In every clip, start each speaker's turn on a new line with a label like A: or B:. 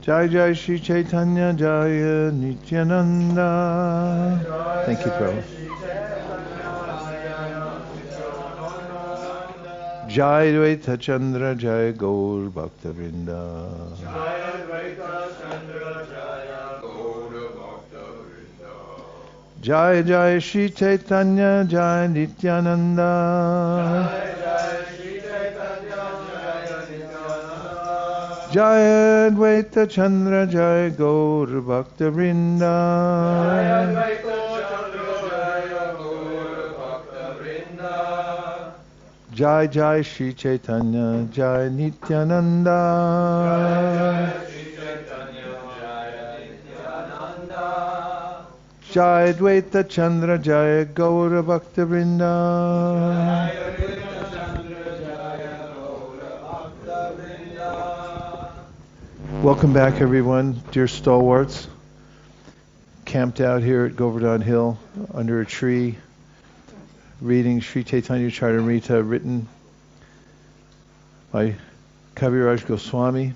A: Jai Jai Shri Chaitanya Jaya Nityananda. Thank you, Prabhu. Jai Dvaita Chandra Jai Gaur Bhakta Vrinda. Jai Jai Shri Chaitanya Jai Nityananda. Jai Advaita Chandra Jai Gaur Bhakta Vrinda. Jai Jai Shri Chaitanya Jai Nityananda. Jai Advaita Chandra Jai Gaur Bhakta Vrinda. Welcome back, everyone, dear stalwarts, camped out here at Govardhan Hill under a tree, reading Sri Chaitanya Charitamrita, written by Kaviraj Goswami,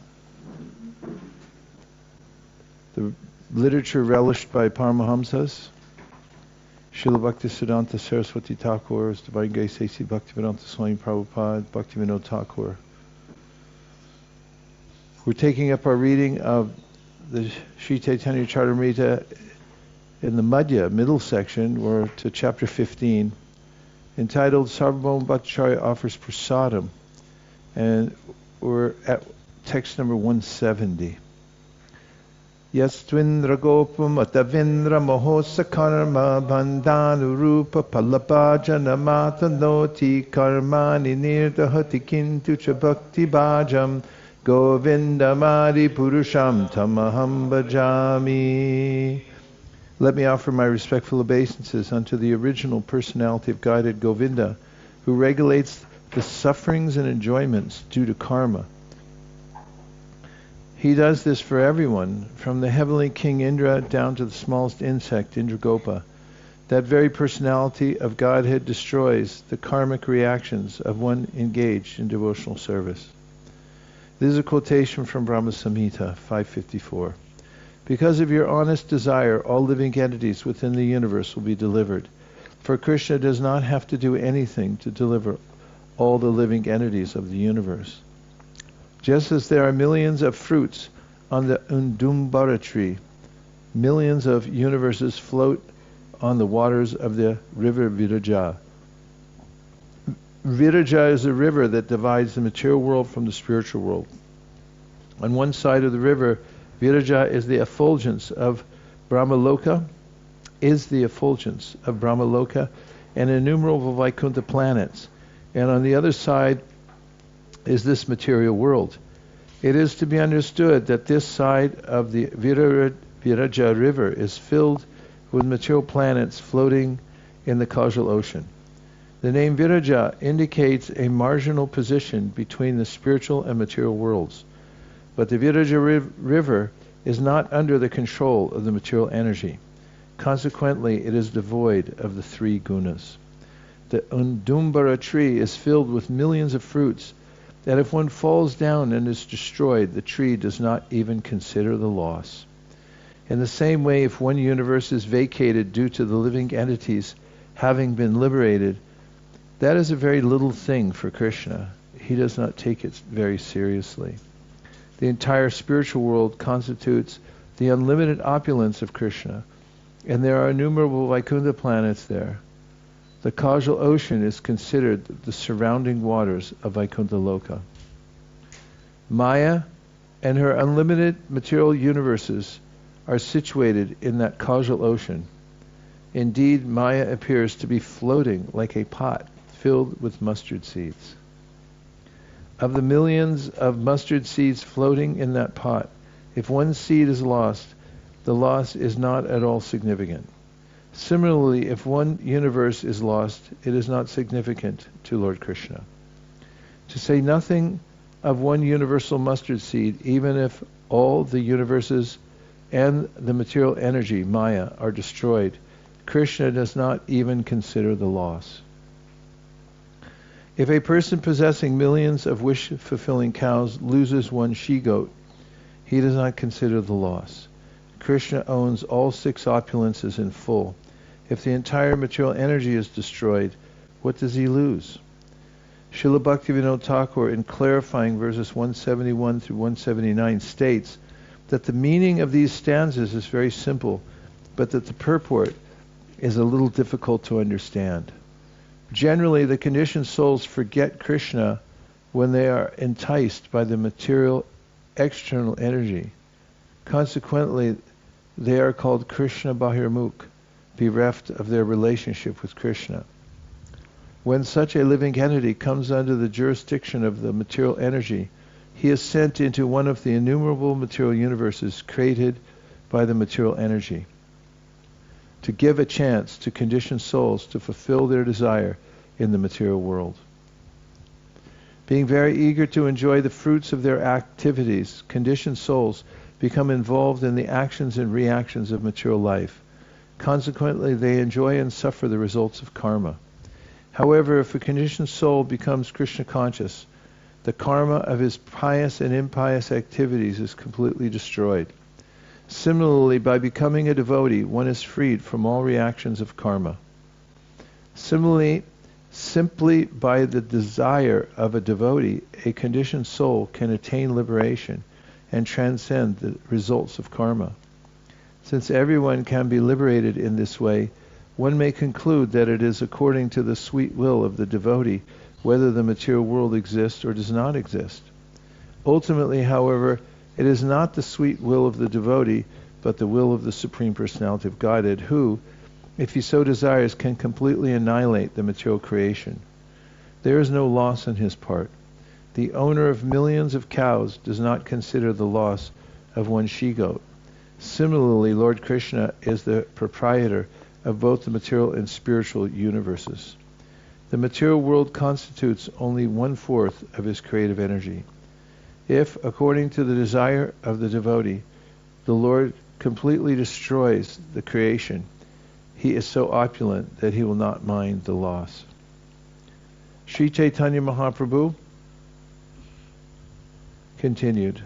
A: the literature relished by Paramahamsas, Srila Bhaktisiddhanta Saraswati Thakur, Divine Grace A.C. Bhaktivedanta Swami Prabhupada, Bhaktivinoda Thakur. We're taking up our reading of the Sri Chaitanya Charitamrita in the Madhya, middle section. We're to chapter 15, entitled Sarvabhauma Bhattacharya offers Prasadam. And we're at text number 170. Yastvindra gopam atavindra mohosa karma bandhanurupa palabhajana matanoti karmani nirdahati kintu cha bhakti bhajam Govindamadi Purusham Tamaham Bhajami. Let me offer my respectful obeisances unto the original personality of Godhead Govinda, who regulates the sufferings and enjoyments due to karma. He does this for everyone, from the heavenly king Indra down to the smallest insect, Indragopa. That very personality of Godhead destroys the karmic reactions of one engaged in devotional service. This is a quotation from Brahma Samhita 554. Because of your honest desire, all living entities within the universe will be delivered. For Krishna does not have to do anything to deliver all the living entities of the universe. Just as there are millions of fruits on the Undumbara tree, millions of universes float on the waters of the river Viraja. Viraja is a river that divides the material world from the spiritual world. On one side of the river, Viraja is the effulgence of Brahmaloka, and innumerable Vaikuntha planets. And on the other side is this material world. It is to be understood that this side of the Viraja river is filled with material planets floating in the causal ocean. The name Viraja indicates a marginal position between the spiritual and material worlds. But the Viraja river is not under the control of the material energy. Consequently, it is devoid of the three gunas. The Undumbara tree is filled with millions of fruits, that if one falls down and is destroyed, the tree does not even consider the loss. In the same way, if one universe is vacated due to the living entities having been liberated, that is a very little thing for Krishna. He does not take it very seriously. The entire spiritual world constitutes the unlimited opulence of Krishna, and there are innumerable Vaikuntha planets there. The causal ocean is considered the surrounding waters of Vaikuntha Loka. Māyā and her unlimited material universes are situated in that causal ocean. Indeed, Māyā appears to be floating like a pot filled with mustard seeds. Of the millions of mustard seeds floating in that pot, if one seed is lost, the loss is not at all significant. Similarly, if one universe is lost, it is not significant to Lord Krishna. To say nothing of one universal mustard seed, even if all the universes and the material energy, Maya, are destroyed, Krishna does not even consider the loss. If a person possessing millions of wish-fulfilling cows loses one she-goat, he does not consider the loss. Krishna owns all 6 opulences in full. If the entire material energy is destroyed, what does he lose? Srila Bhaktivinoda Thakur, in clarifying verses 171 through 179, states that the meaning of these stanzas is very simple, but that the purport is a little difficult to understand. Generally, the conditioned souls forget Krishna when they are enticed by the material external energy. Consequently, they are called Krishna Bahirmukh, bereft of their relationship with Krishna. When such a living entity comes under the jurisdiction of the material energy, he is sent into one of the innumerable material universes created by the material energy, to give a chance to conditioned souls to fulfill their desire in the material world. Being very eager to enjoy the fruits of their activities, conditioned souls become involved in the actions and reactions of material life. Consequently, they enjoy and suffer the results of karma. However, if a conditioned soul becomes Krishna conscious, the karma of his pious and impious activities is completely destroyed. Similarly, by becoming a devotee, one is freed from all reactions of karma. Similarly, simply by the desire of a devotee, a conditioned soul can attain liberation and transcend the results of karma. Since everyone can be liberated in this way, one may conclude that it is according to the sweet will of the devotee whether the material world exists or does not exist. Ultimately, however, it is not the sweet will of the devotee, but the will of the Supreme Personality of Godhead, who, if he so desires, can completely annihilate the material creation. There is no loss on his part. The owner of millions of cows does not consider the loss of one she-goat. Similarly, Lord Krishna is the proprietor of both the material and spiritual universes. The material world constitutes only 1/4 of his creative energy. If, according to the desire of the devotee, the Lord completely destroys the creation, he is so opulent that he will not mind the loss. Sri Chaitanya Mahaprabhu continued,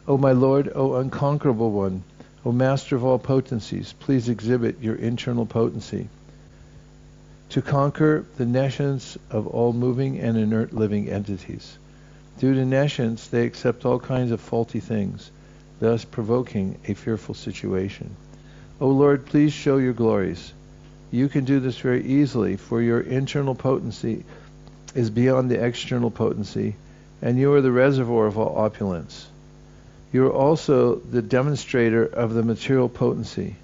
A: O my Lord, O unconquerable one, O Master of all potencies, please exhibit your internal potency to conquer the nescience of all moving and inert living entities. Due to nescience, they accept all kinds of faulty things, thus provoking a fearful situation. O Lord, please show your glories. You can do this very easily, for your internal potency is beyond the external potency, and you are the reservoir of all opulence. You are also the demonstrator of the material potency.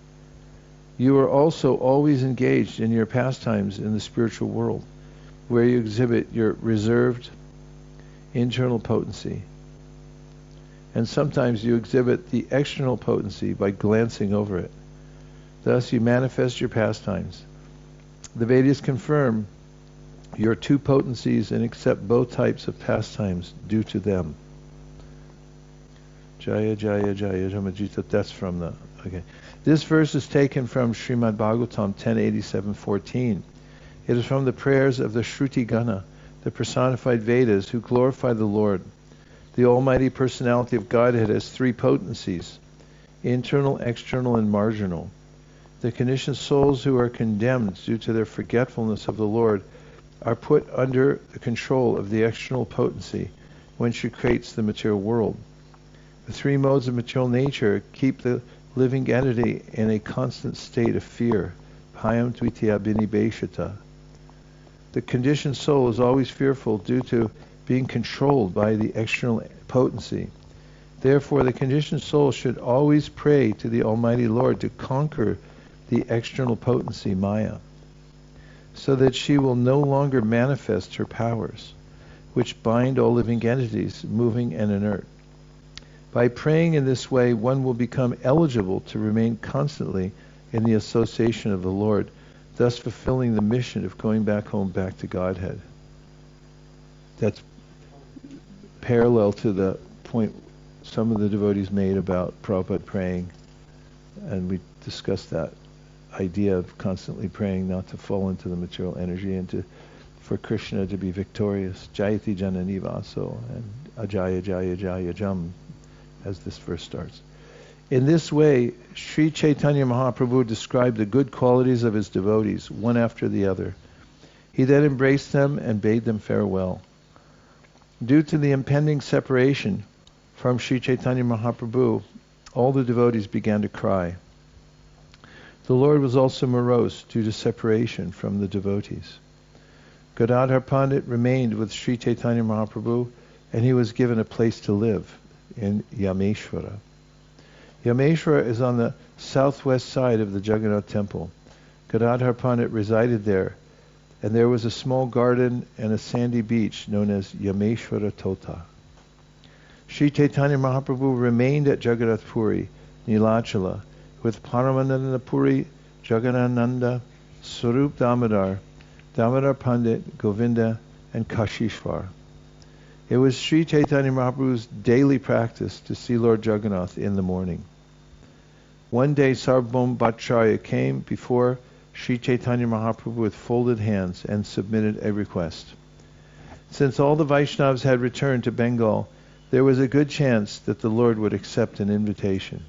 A: You are also always engaged in your pastimes in the spiritual world, where you exhibit your reserved internal potency. And sometimes you exhibit the external potency by glancing over it. Thus you manifest your pastimes. The Vedas confirm your 2 potencies and accept both types of pastimes due to them. Jaya Jaya Jaya Jamajita. That's from the... Okay. This verse is taken from Srimad Bhagavatam 1087:14. It is from the prayers of the Shruti Gana, the personified Vedas, who glorify the Lord. The Almighty Personality of Godhead has 3 potencies: internal, external, and marginal. The conditioned souls who are condemned due to their forgetfulness of the Lord are put under the control of the external potency when she creates the material world. The 3 modes of material nature keep the living entity in a constant state of fear. Bhayam Dvitīya binibeshata. The conditioned soul is always fearful due to being controlled by the external potency. Therefore, the conditioned soul should always pray to the Almighty Lord to conquer the external potency, Māyā, so that she will no longer manifest her powers, which bind all living entities, moving and inert. By praying in this way, one will become eligible to remain constantly in the association of the Lord, thus fulfilling the mission of going back home, back to Godhead. That's parallel to the point some of the devotees made about Prabhupada praying, and we discussed that idea of constantly praying not to fall into the material energy and for Krishna to be victorious. Jayati Janani Vaso and Ajaya Jaya Jaya Jam. as this verse starts. In this way, Sri Chaitanya Mahaprabhu described the good qualities of his devotees, one after the other. He then embraced them and bade them farewell. Due to the impending separation from Sri Chaitanya Mahaprabhu, all the devotees began to cry. The Lord was also morose due to separation from the devotees. Gadadhar Pandit remained with Sri Chaitanya Mahaprabhu, and he was given a place to live in Yameshwara. Yameshwara is on the southwest side of the Jagannath temple. Gadadhar Pandit resided there, and there was a small garden and a sandy beach known as Yameshwara Tota. Sri Chaitanya Mahaprabhu remained at Jagannath Puri, Nilachala, with Paramananda Puri, Jagannananda, Swarup Damodar, Damodar Pandit, Govinda, and Kashishvar. It was Sri Chaitanya Mahaprabhu's daily practice to see Lord Jagannath in the morning. One day Sarvabhauma Bhattacharya came before Sri Chaitanya Mahaprabhu with folded hands and submitted a request. Since all the Vaishnavas had returned to Bengal, there was a good chance that the Lord would accept an invitation.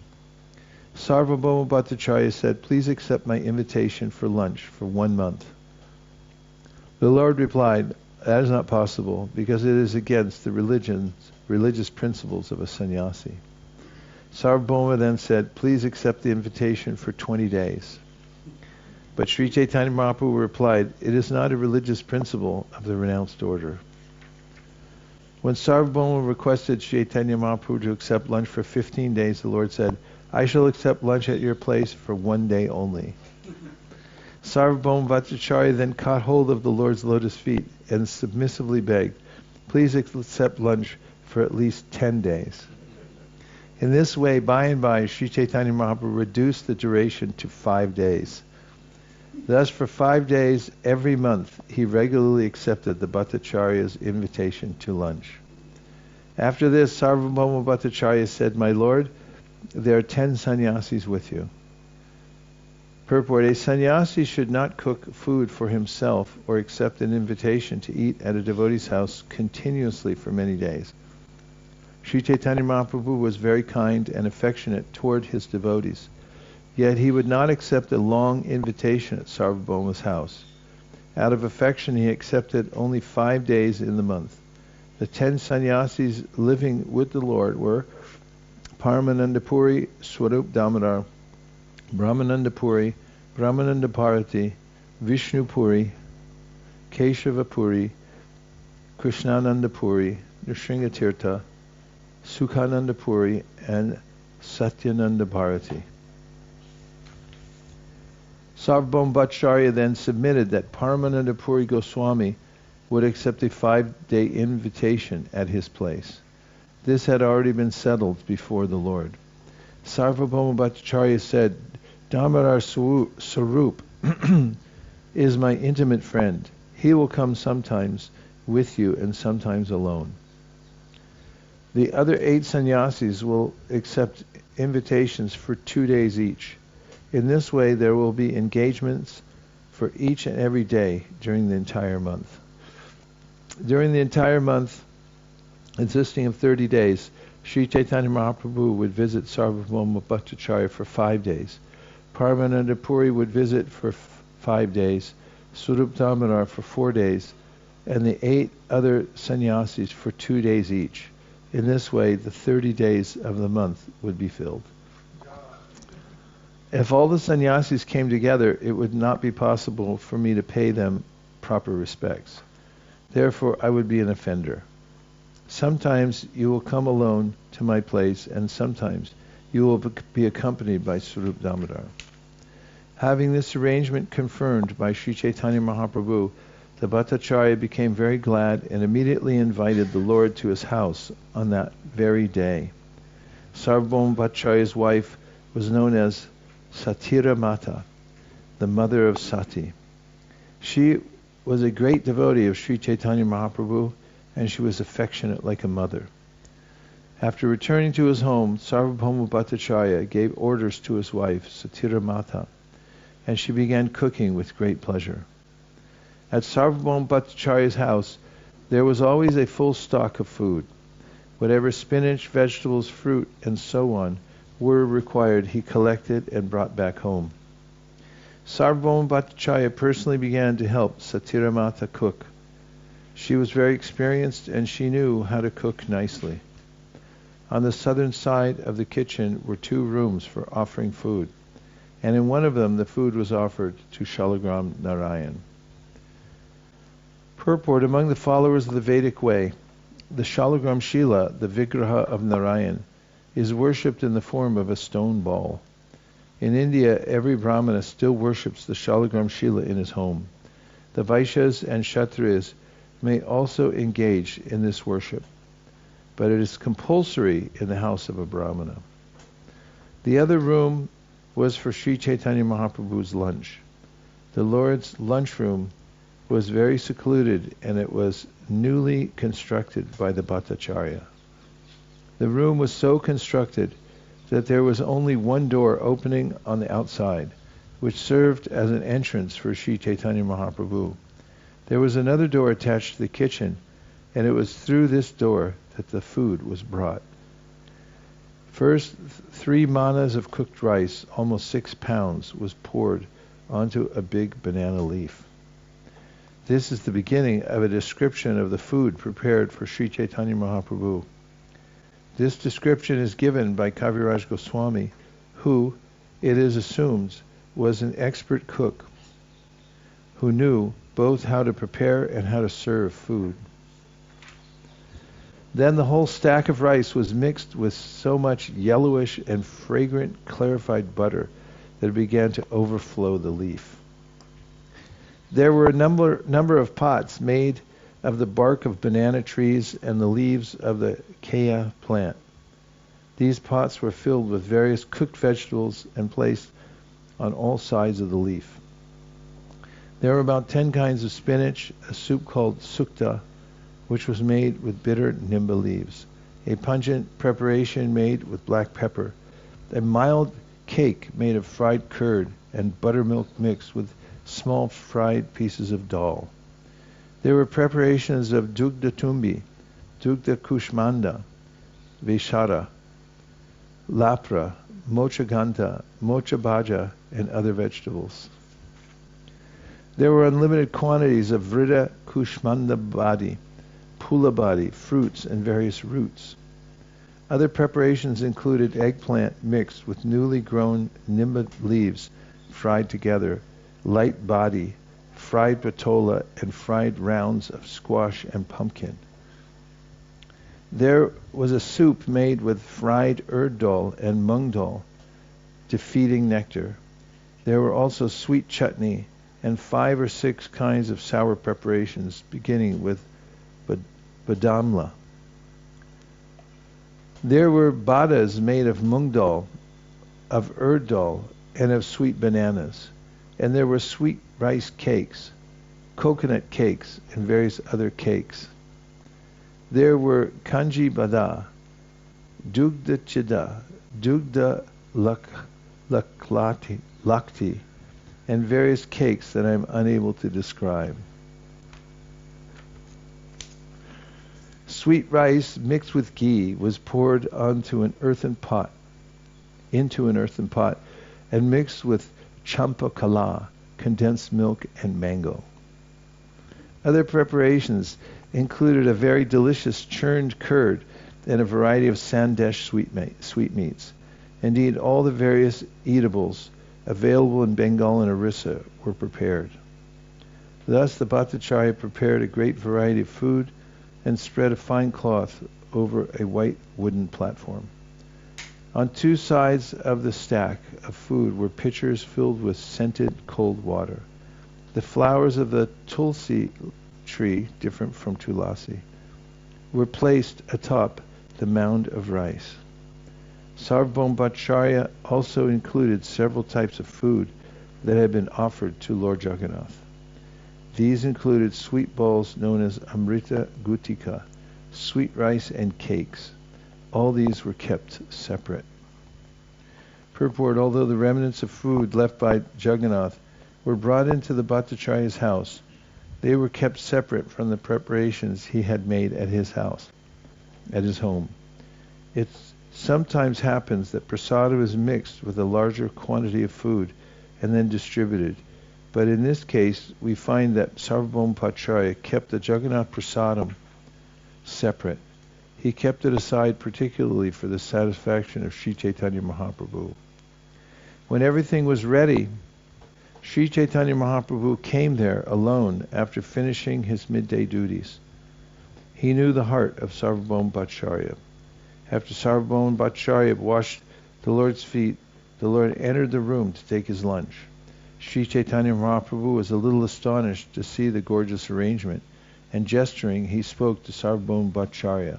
A: Sarvabhauma Bhattacharya said, "Please accept my invitation for lunch for 1 month." The Lord replied, "That is not possible, because it is against the religious principles of a sannyasi." Sarvabhauma then said, "Please accept the invitation for 20 days. But Sri Chaitanya Mahaprabhu replied, "It is not a religious principle of the renounced order." When Sarvabhauma requested Sri Chaitanya Mahaprabhu to accept lunch for 15 days, the Lord said, "I shall accept lunch at your place for 1 day only." Sarvabhauma Bhattacharya then caught hold of the Lord's lotus feet and submissively begged, "Please accept lunch for at least 10 days. In this way, by and by, Sri Chaitanya Mahaprabhu reduced the duration to 5 days. Thus, for 5 days every month, he regularly accepted the Bhattacharya's invitation to lunch. After this, Sarvabhauma Bhattacharya said, "My Lord, there are 10 sannyasis with you." Purport: a sannyasi should not cook food for himself or accept an invitation to eat at a devotee's house continuously for many days. Sri Chaitanya Mahaprabhu was very kind and affectionate toward his devotees, yet he would not accept a long invitation at Sarvabhauma's house. Out of affection, he accepted only 5 days in the month. The 10 sannyasis living with the Lord were Paramananda Puri, Swarup Damodar, Brahmananda Puri, Brahmananda Bharati, Vishnu Puri, Keshava Puri, Krishnananda Puri, Nrsingatirtha, Sukhananda Puri, and Satyananda Bharati. Sarvabhauma Bhattacharya then submitted that Paramananda Puri Goswami would accept a 5-day invitation at his place. This had already been settled before the Lord. Sarvabhauma Bhattacharya said, "Damodar Swarup is my intimate friend. He will come sometimes with you and sometimes alone." The other 8 sannyasis will accept invitations for 2 days each. In this way, there will be engagements for each and every day during the entire month. During the entire month, consisting of 30 days, Sri Chaitanya Mahaprabhu would visit Sarvabhauma Bhattacharya for 5 days. Paramananda Puri would visit for 5 days, Swarup Damodar for 4 days, and the 8 other sannyasis for 2 days each. In this way, the 30 days of the month would be filled. If all the sannyasis came together, it would not be possible for me to pay them proper respects. Therefore, I would be an offender. Sometimes you will come alone to my place, and sometimes you will be accompanied by Swarup Damodar. Having this arrangement confirmed by Sri Chaitanya Mahaprabhu, the Bhattacharya became very glad and immediately invited the Lord to his house on that very day. Sarvabhauma Bhattacharya's wife was known as Satira Mata, the mother of Sati. She was a great devotee of Sri Chaitanya Mahaprabhu, and she was affectionate like a mother. After returning to his home, Sarvabhauma Bhattacharya gave orders to his wife, Satira Mata, and she began cooking with great pleasure. At Sarvabhauma Bhattacharya's house, there was always a full stock of food. Whatever spinach, vegetables, fruit, and so on were required, he collected and brought back home. Sarvabhauma Bhattacharya personally began to help Satiramata cook. She was very experienced and she knew how to cook nicely. On the southern side of the kitchen were 2 rooms for offering food, and in one of them the food was offered to Shalagram Narayan. Purport: among the followers of the Vedic way, the Shalagram Shila, the Vigraha of Narayan, is worshipped in the form of a stone ball. In India, every Brahmana still worships the Shalagram Shila in his home. The Vaishyas and Kshatriyas may also engage in this worship, but it is compulsory in the house of a Brahmana. The other room was for Sri Chaitanya Mahaprabhu's lunch. The Lord's lunchroom was very secluded, and it was newly constructed by the Bhattacharya. The room was so constructed that there was only one door opening on the outside, which served as an entrance for Sri Chaitanya Mahaprabhu. There was another door attached to the kitchen, and it was through this door that the food was brought. First, 3 manas of cooked rice, almost 6 pounds, was poured onto a big banana leaf. This is the beginning of a description of the food prepared for Sri Chaitanya Mahaprabhu. This description is given by Kaviraj Goswami, who, it is assumed, was an expert cook who knew both how to prepare and how to serve food. Then the whole stack of rice was mixed with so much yellowish and fragrant clarified butter that it began to overflow the leaf. There were a number of pots made of the bark of banana trees and the leaves of the kaya plant. These pots were filled with various cooked vegetables and placed on all sides of the leaf. There were about 10 kinds of spinach, a soup called sukta, which was made with bitter nimba leaves, a pungent preparation made with black pepper, a mild cake made of fried curd and buttermilk mixed with small fried pieces of dal. There were preparations of dugda tumbi, dugda kushmanda, veshara, lapra, mocha ganta, mocha bhaja, and other vegetables. There were unlimited quantities of vrida kushmanda badi, pula badi, fruits, and various roots. Other preparations included eggplant mixed with newly grown nimba leaves fried together, light body, fried patola, and fried rounds of squash and pumpkin. There was a soup made with fried urd dal and mung dal, defeating nectar. There were also sweet chutney and 5 or 6 kinds of sour preparations, beginning with badamla. There were badas made of mung dal, of urd dal, and of sweet bananas. And there were sweet rice cakes, coconut cakes, and various other cakes. There were kanji bada, dugda chida, dugda lakti, and various cakes that I am unable to describe. Sweet rice mixed with ghee was poured into an earthen pot, and mixed with champa kala, condensed milk, and mango. Other preparations included a very delicious churned curd and a variety of sandesh sweetmeats. Indeed, all the various eatables available in Bengal and Orissa were prepared. Thus the Bhattacharya prepared a great variety of food and spread a fine cloth over a white wooden platform. On 2 sides of the stack of food were pitchers filled with scented cold water. The flowers of the tulsi tree, different from tulasi, were placed atop the mound of rice. Sarvabhauma Bhattacharya also included several types of food that had been offered to Lord Jagannath. These included sweet balls known as amrita gutika, sweet rice, and cakes. All these were kept separate. Purport: although the remnants of food left by Jagannath were brought into the Bhattacharya's house, they were kept separate from the preparations he had made at his house. at his home. It sometimes happens that prasadam is mixed with a larger quantity of food and then distributed. But in this case, we find that Sarvabhauma Bhattacharya kept the Jagannath prasadam separate. He kept it aside particularly for the satisfaction of Sri Chaitanya Mahaprabhu. When everything was ready, Sri Chaitanya Mahaprabhu came there alone after finishing his midday duties. He knew the heart of Sarvabhauma Bhattacharya. After Sarvabhauma Bhattacharya washed the Lord's feet, the Lord entered the room to take his lunch. Sri Chaitanya Mahaprabhu was a little astonished to see the gorgeous arrangement, and gesturing, he spoke to Sarvabhauma Bhattacharya.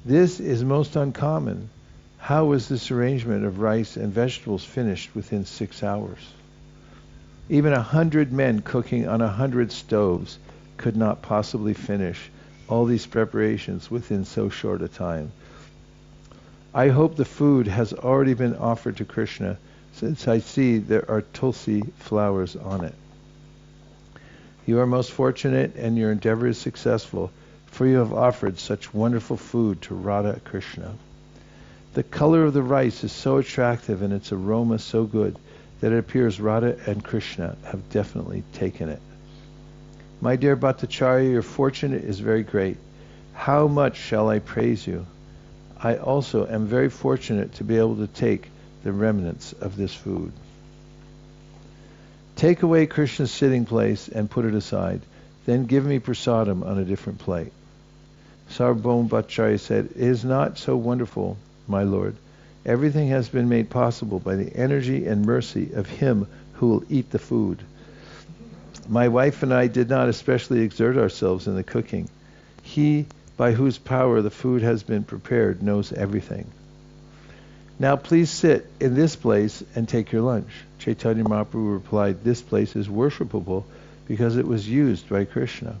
A: This is most uncommon. How was this arrangement of rice and vegetables finished within 6 hours? Even 100 men cooking on 100 stoves could not possibly finish all these preparations within so short a time. I hope the food has already been offered to Krishna, since I see there are tulsi flowers on it. You are most fortunate and your endeavor is successful, for you have offered such wonderful food to Radha Krishna. The color of the rice is so attractive and its aroma so good that it appears Radha and Krishna have definitely taken it. My dear Bhattacharya, your fortune is very great. How much shall I praise you? I also am very fortunate to be able to take the remnants of this food. Take away Krishna's sitting place and put it aside. Then give me prasadam on a different plate. Sarvabhauma Bhattacharya said, it is not so wonderful, my Lord. Everything has been made possible by the energy and mercy of him who will eat the food. My wife and I did not especially exert ourselves in the cooking. He, by whose power the food has been prepared, knows everything. Now please sit in this place and take your lunch. Chaitanya Mahaprabhu replied, this place is worshipable because it was used by Krishna.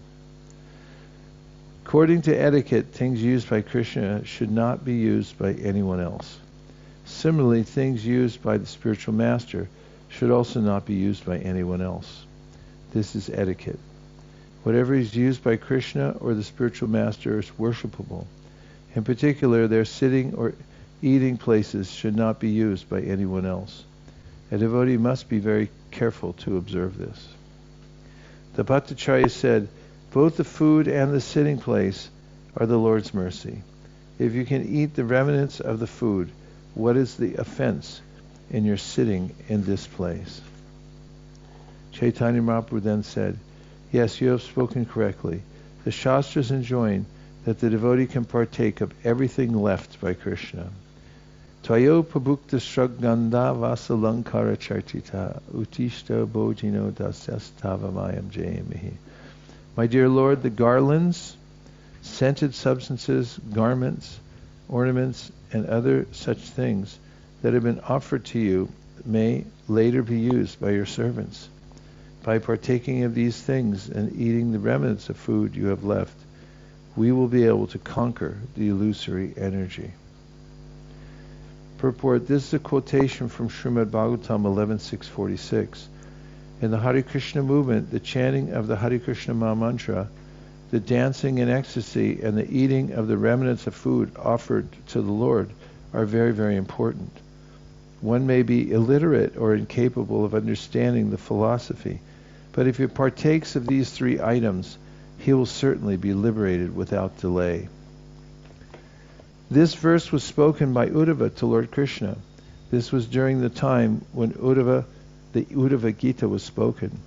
A: According to etiquette, things used by Krishna should not be used by anyone else. Similarly, things used by the spiritual master should also not be used by anyone else. This is etiquette. Whatever is used by Krishna or the spiritual master is worshipable. In particular, their sitting or eating places should not be used by anyone else. A devotee must be very careful to observe this. The Bhattacharya said, both the food and the sitting place are the Lord's mercy. If you can eat the remnants of the food, what is the offense in your sitting in this place? Chaitanya Mahaprabhu then said, yes, you have spoken correctly. The Shastras enjoin that the devotee can partake of everything left by Krishna. Tvayo pabhukta shraganda vasalankara chartita utishta bojino dasyastavamayam jayamihi. My dear Lord, the garlands, scented substances, garments, ornaments, and other such things that have been offered to you may later be used by your servants. By partaking of these things and eating the remnants of food you have left, we will be able to conquer the illusory energy. Purport, this is a quotation from Srimad Bhagavatam 11.646. In the Hare Krishna movement, the chanting of the Hare Krishna Maha Mantra, the dancing in ecstasy, and the eating of the remnants of food offered to the Lord are very, very important. One may be illiterate or incapable of understanding the philosophy, but if he partakes of these three items, he will certainly be liberated without delay. This verse was spoken by Uddhava to Lord Krishna. This was during the time when the Uddhava Gita was spoken.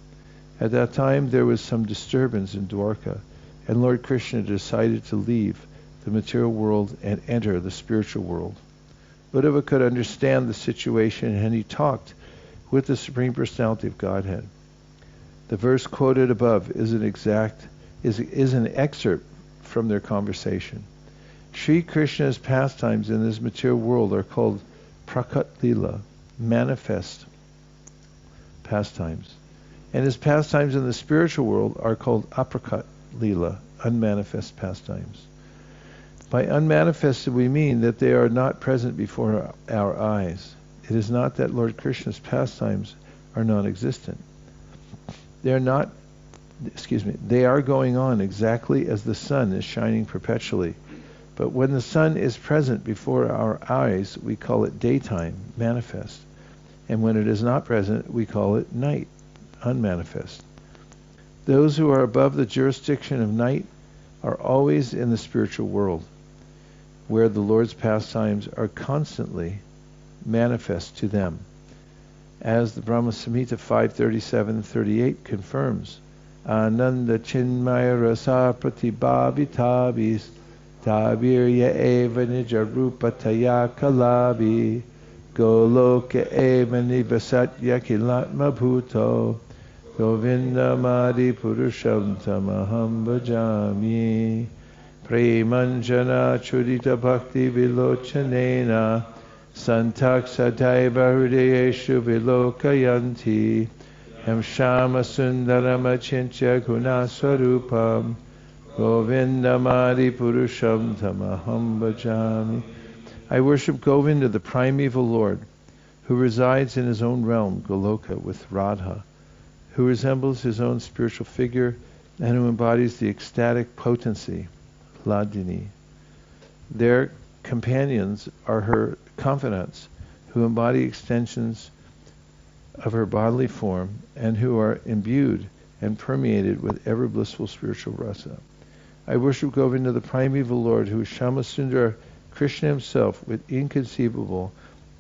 A: At that time there was some disturbance in Dwarka, and Lord Krishna decided to leave the material world and enter the spiritual world. Uddhava could understand the situation, and he talked with the Supreme Personality of Godhead. The verse quoted above is an excerpt from their conversation. Sri Krishna's pastimes in this material world are called prakat lila, manifest pastimes. And his pastimes in the spiritual world are called aprakat lila, unmanifest pastimes. By unmanifested we mean that they are not present before our eyes. It is not that Lord Krishna's pastimes are non-existent. They are going on exactly as the sun is shining perpetually, But when the sun is present before our eyes, we call it daytime, manifest. And when it is not present, we call it night, unmanifest. Those who are above the jurisdiction of night are always in the spiritual world, where the Lord's pastimes are constantly manifest to them. As the Brahma Samhita 5:37-38 confirms, Ananda Chinmaya Rasa Pratibhavitabis Tavirya Eva Nija Rupa Taya Kalabi Goloka Eva Nivasatya Kilatma Bhuto Govinda Madi Purusham Tamaham Bhajami Premanjana Chudita Bhakti Vilochanena Santak Sadaiva Hridayeshu Vilokayanti Hem Shama Sundaram Achintya Gunaswarupam Govinda Madi Purusham Tamaham Bhajami. I worship Govinda, the primeval Lord, who resides in his own realm, Goloka, with Radha, who resembles his own spiritual figure and who embodies the ecstatic potency, Hladini. Their companions are her confidants, who embody extensions of her bodily form and who are imbued and permeated with ever blissful spiritual rasa. I worship Govinda, the primeval Lord, who is Shamasundar, Krishna himself, with inconceivable,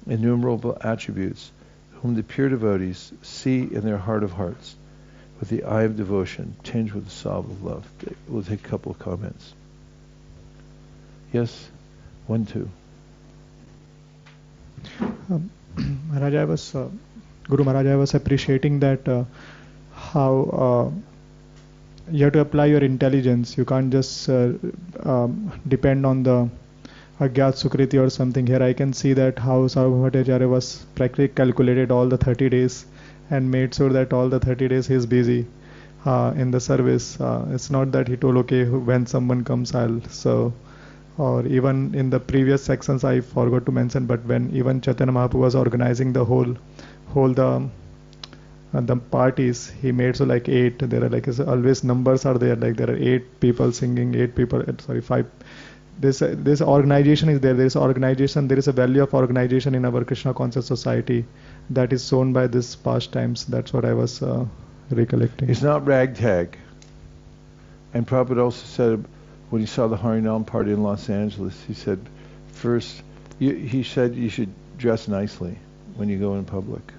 A: innumerable attributes, whom the pure devotees see in their heart of hearts, with the eye of devotion, tinged with the salve of love. We'll take a couple of comments. Yes? 1, 2.
B: Maharaj, Guru Maharaj, I was appreciating that how you have to apply your intelligence. You can't just depend on the Agyat Sukriti or something. Here I can see that how Sarvabhauma was practically calculated all the 30 days and made sure that all the 30 days he is busy in the service. It's not that he told, okay, when someone comes, I'll serve. Or even in the previous sections, I forgot to mention, but when even Chaitanya Mahaprabhu was organizing the the parties, he made so like 8. There are like always numbers are there. Like there are 8 people singing, 8 people. 5. This organization is there. There is organization. There is a value of organization in our Krishna conscious society that is shown by this pastimes. That's what I was recollecting.
A: It's not ragtag. And Prabhupada also said, when he saw the Harinam party in Los Angeles, he said, first, he said you should dress nicely when you go in public.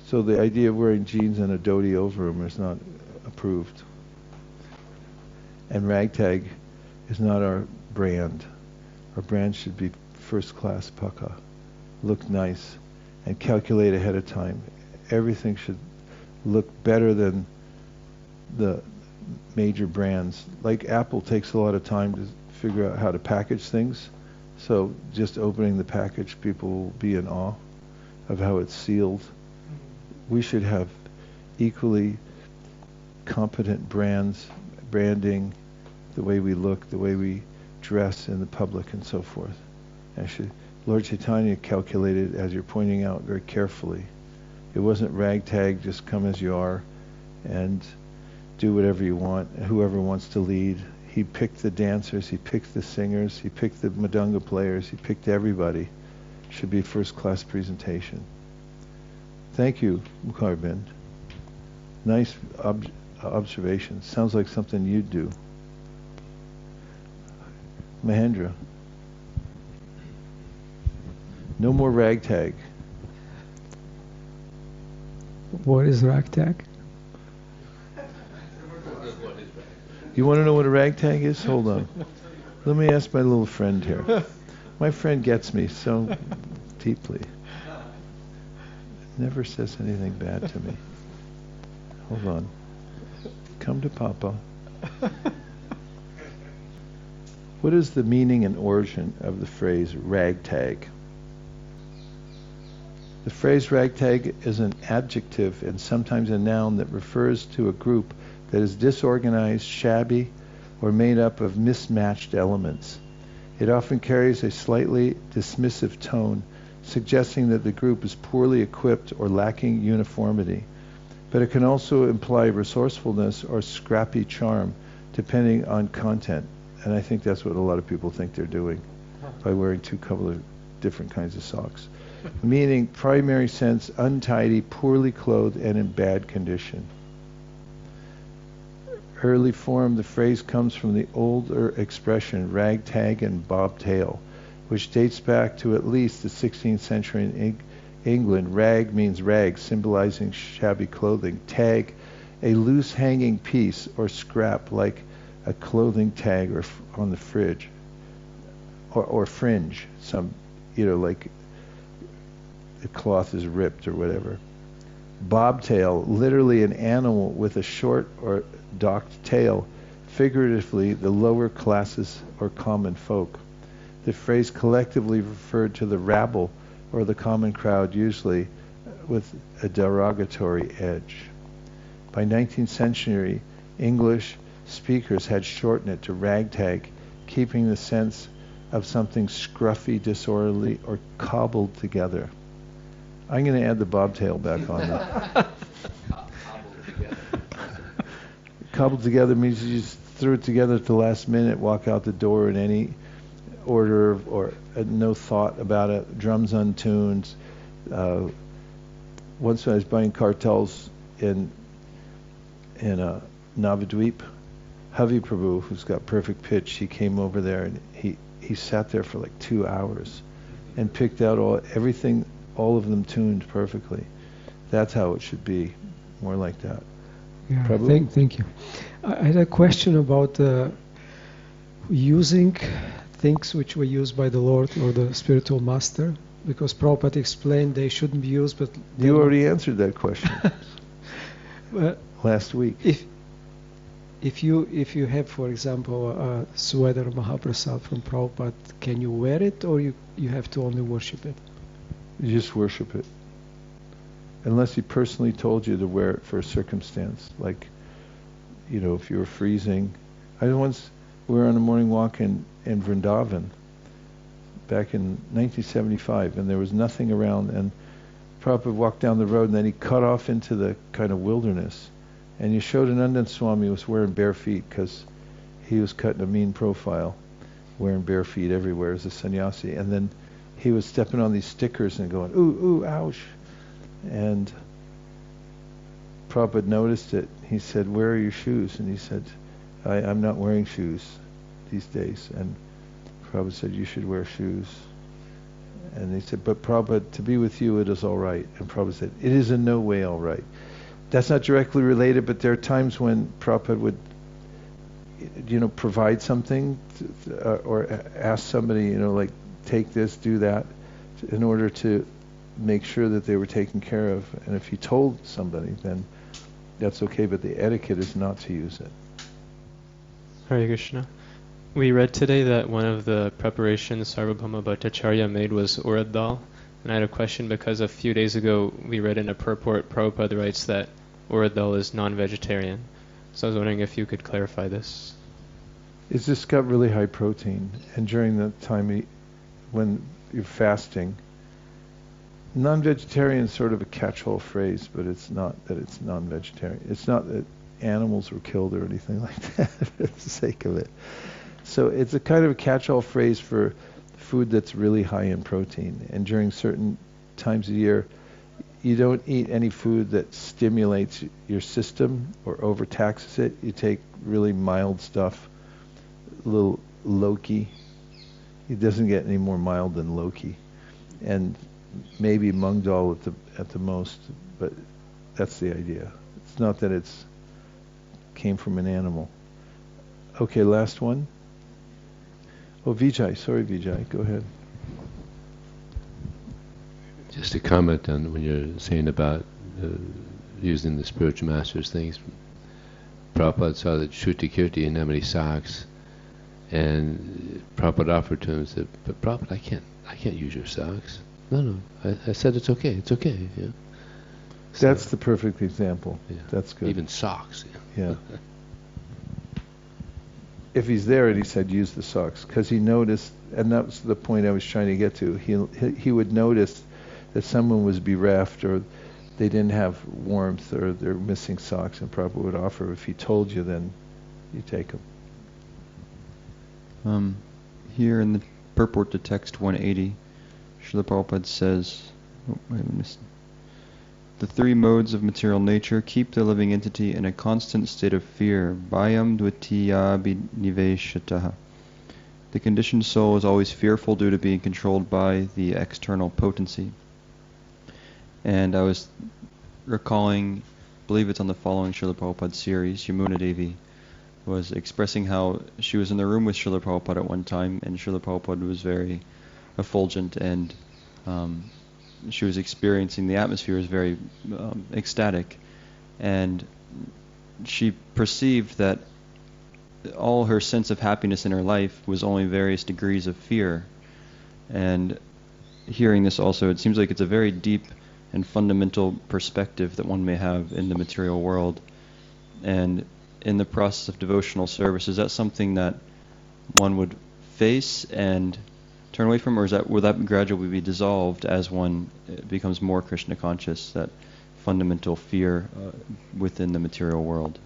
A: So the idea of wearing jeans and a dhoti over them is not approved. And ragtag is not our brand. Our brand should be first class paka. Look nice and calculate ahead of time. Everything should look better than the major brands. Like Apple takes a lot of time to figure out how to package things. So just opening the package, people will be in awe of how it's sealed. We should have equally competent branding, the way we look, the way we dress in the public and so forth. Actually, Lord Chaitanya calculated, as you're pointing out, very carefully. It wasn't ragtag, just come as you are and do whatever you want, whoever wants to lead. He picked the dancers, he picked the singers, he picked the madanga players, he picked everybody. Should be first class presentation. Thank you, Mukharbind. Nice observation. Sounds like something you'd do. Mahendra. No more ragtag.
C: What is ragtag?
A: You want to know what a ragtag is? Hold on. Let me ask my little friend here. My friend gets me so deeply. Never says anything bad to me. Hold on. Come to Papa. What is the meaning and origin of the phrase ragtag? The phrase ragtag is an adjective and sometimes a noun that refers to a group that is disorganized, shabby, or made up of mismatched elements. It often carries a slightly dismissive tone, suggesting that the group is poorly equipped or lacking uniformity. But it can also imply resourcefulness or scrappy charm, depending on content. And I think that's what a lot of people think they're doing by wearing two couple of different kinds of socks. Meaning, primary sense, untidy, poorly clothed, and in bad condition. Early form, the phrase comes from the older expression ragtag and bobtail, which dates back to at least the 16th century in England. Rag means rag, symbolizing shabby clothing. Tag, a loose hanging piece or scrap like a clothing tag or on the fridge, or fringe, some, like the cloth is ripped or whatever. Bobtail, literally an animal with a short or docked tail, figuratively the lower classes or common folk. The phrase collectively referred to the rabble or the common crowd, usually with a derogatory edge. By 19th century, English speakers had shortened it to ragtag, keeping the sense of something scruffy, disorderly, or cobbled together. I'm going to add the bobtail back on that. Cobbled together means you just threw it together at the last minute, walk out the door in any order or no thought about it, drums untuned. Once when I was buying cartels in Navadvip, Havi Prabhu, who's got perfect pitch, he came over there and he sat there for like 2 hours and picked out everything, all of them tuned perfectly. That's how it should be, more like that.
C: Yeah,
A: Prabhu?
C: thank you. I had a question about using things which were used by the Lord or the spiritual master, because Prabhupada explained they shouldn't be used, but...
A: You already answered that question last week.
C: If you have, for example, a sweater Mahaprasad from Prabhupada, can you wear it, or you have to only worship it?
A: You just worship it. Unless he personally told you to wear it for a circumstance. Like, if you were freezing. We were on a morning walk in Vrindavan back in 1975, and there was nothing around, and Prabhupada walked down the road, and then he cut off into the kind of wilderness. And Yashodanandan Swami was wearing bare feet because he was cutting a mean profile, wearing bare feet everywhere as a sannyasi. And then he was stepping on these stickers and going, ooh, ouch. And Prabhupada noticed it. He said, where are your shoes? And he said, I'm not wearing shoes these days. And Prabhupada said, you should wear shoes. And he said, but Prabhupada, to be with you, it is all right. And Prabhupada said, it is in no way all right. That's not directly related, but there are times when Prabhupada would, provide something or ask somebody, like, take this, do that, in order to make sure that they were taken care of. And if he told somebody, then that's okay, but the etiquette is not to use it.
D: Hare Krishna. We read today that one of the preparations Sarvabhauma Bhattacharya made was urad dal. And I had a question because a few days ago we read in a purport, Prabhupada writes that urad dal is non-vegetarian. So I was wondering if you could clarify this.
A: It's just got really high protein, and during the time when you're fasting, non-vegetarian is sort of a catch-all phrase, but it's not that it's non-vegetarian. It's not that animals were killed or anything like that for the sake of it. So it's a kind of a catch-all phrase for food that's really high in protein. And during certain times of the year, you don't eat any food that stimulates your system or overtaxes it. You take really mild stuff, a little low-key. It doesn't get any more mild than low-key. And maybe mung dal at the most, but that's the idea. It's not that it's came from an animal. Okay, last one. Oh, Vijay. Sorry, Vijay. Go ahead.
E: Just a comment on when you're saying about using the spiritual master's things. Prabhupada saw that Shruti Kirti didn't have any socks, and Prabhupada offered to him and said, "But Prabhupada, I can't use your socks." No, I said it's okay. Yeah.
A: That's the perfect example.
E: Yeah.
A: That's good.
E: Even socks.
A: Yeah. If he's there and he said use the socks, because he noticed, and that's the point I was trying to get to. He would notice that someone was bereft or they didn't have warmth or they're missing socks, and Prabhupada would offer. If he told you, then you take them.
F: Here in the purport to text 180, Srila Prabhupada says, the three modes of material nature keep the living entity in a constant state of fear. Bhayam Dvitīya niveshataha. The conditioned soul is always fearful due to being controlled by the external potency. And I was recalling, I believe it's on the following Srila Prabhupada series, Yamuna Devi was expressing how she was in the room with Srila Prabhupada at one time, and Srila Prabhupada was very effulgent, and she was experiencing, the atmosphere was very ecstatic, and she perceived that all her sense of happiness in her life was only various degrees of fear. And hearing this also, it seems like it's a very deep and fundamental perspective that one may have in the material world. And in the process of devotional service, is that something that one would face and turn away from, or will that gradually be dissolved as one becomes more Krishna conscious, that fundamental fear within the material world?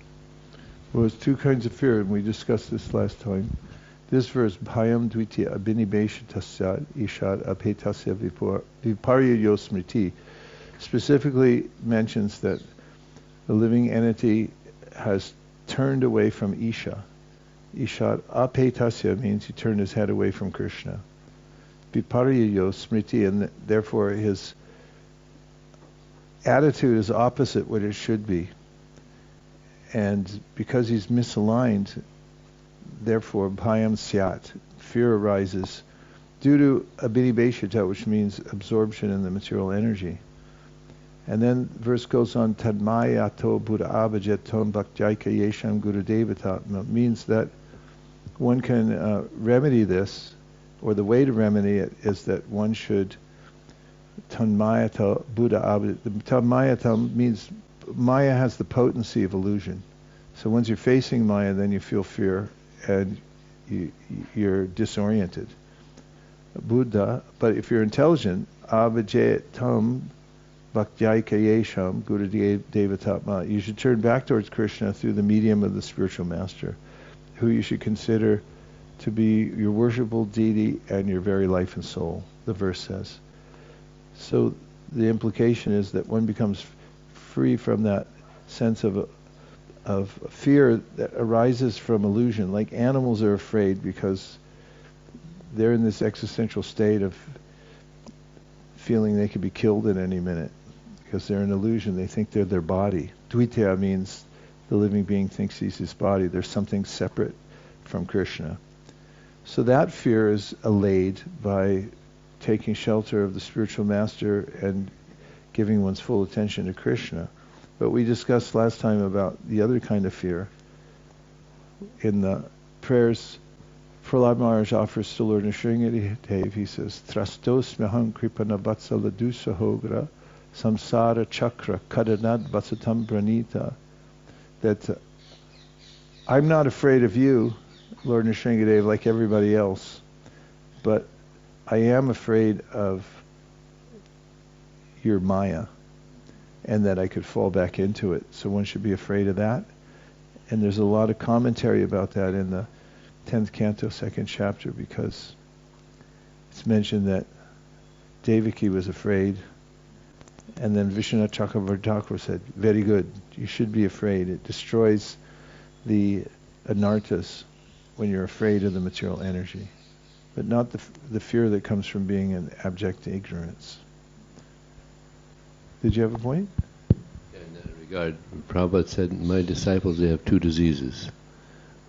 A: Well, there's two kinds of fear, and we discussed this last time. This verse, bhayam dvitīya abhinibeshatasya ishat abhetasya viparyayo smriti, specifically mentions that the living entity has turned away from Isha. Ishat aphetasya means he turned his head away from Krishna. Viparyayo smriti, and therefore his attitude is opposite what it should be. And because he's misaligned, therefore bhayam syat, fear arises due to abhinibeshata, which means absorption in the material energy. And then the verse goes on, tadmayato Buddha ābhajet bhaktyaikayeśaṁ guru-devatātmā, means that one can remedy this, or the way to remedy it is that one should tanmayata Buddha ābhajet. The tanmayata means Māyā has the potency of illusion. So once you're facing Māyā, then you feel fear and you're disoriented. But if you're intelligent, ābhajet bhaktyaikayeśaṁ guru-devatātmā, you should turn back towards Krishna through the medium of the spiritual master, who you should consider to be your worshipful deity and your very life and soul, the verse says. So the implication is that one becomes free from that sense of fear that arises from illusion. Like animals are afraid because they're in this existential state of feeling they could be killed at any minute because they're an illusion. They think they're their body. Dvitīya means the living being thinks he's his body. There's something separate from Krishna. So that fear is allayed by taking shelter of the spiritual master and giving one's full attention to Krishna. But we discussed last time about the other kind of fear. In the prayers Prahlad Maharaj offers to Lord Nrsimhadev, he says, Trastosmyaham kripana vatsala dusahogra samsara chakra kadanad vatsatam pranita. That I'm not afraid of you, Lord Nrsimhadev, like everybody else, but I am afraid of your Māyā, and that I could fall back into it. So one should be afraid of that. And there's a lot of commentary about that in the 10th canto, 2nd chapter, because it's mentioned that Devaki was afraid, and then Vishwanath Chakravarti said, very good, you should be afraid. It destroys the anarthas when you're afraid of the material energy, but not the fear that comes from being in abject ignorance. Did you have a point?
E: Yeah, in that regard, Prabhupada said, my disciples, they have two diseases.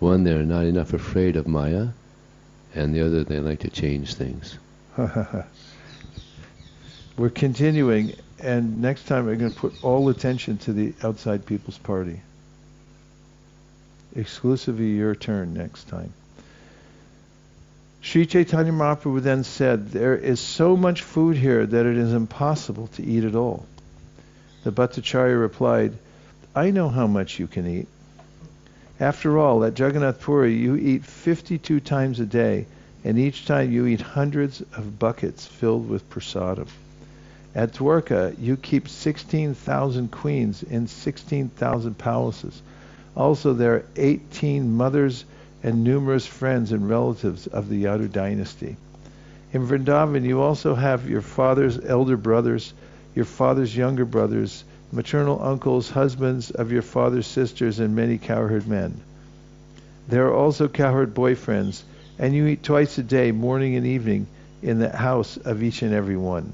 E: One, they're not enough afraid of Māyā, and the other, they like to change things.
A: We're continuing, and next time we're going to put all attention to the outside people's party. Exclusively your turn next time. Sri Chaitanya Mahaprabhu then said, there is so much food here that it is impossible to eat it all. The Bhattacharya replied, I know how much you can eat. After all, at Jagannath Puri you eat 52 times a day, and each time you eat hundreds of buckets filled with prasadam. At Dwarka you keep 16,000 queens in 16,000 palaces. Also there are 18 mothers and numerous friends and relatives of the Yadu dynasty. In Vrindavan, you also have your father's elder brothers, your father's younger brothers, maternal uncles, husbands of your father's sisters, and many cowherd men. There are also cowherd boyfriends, and you eat twice a day, morning and evening, in the house of each and every one.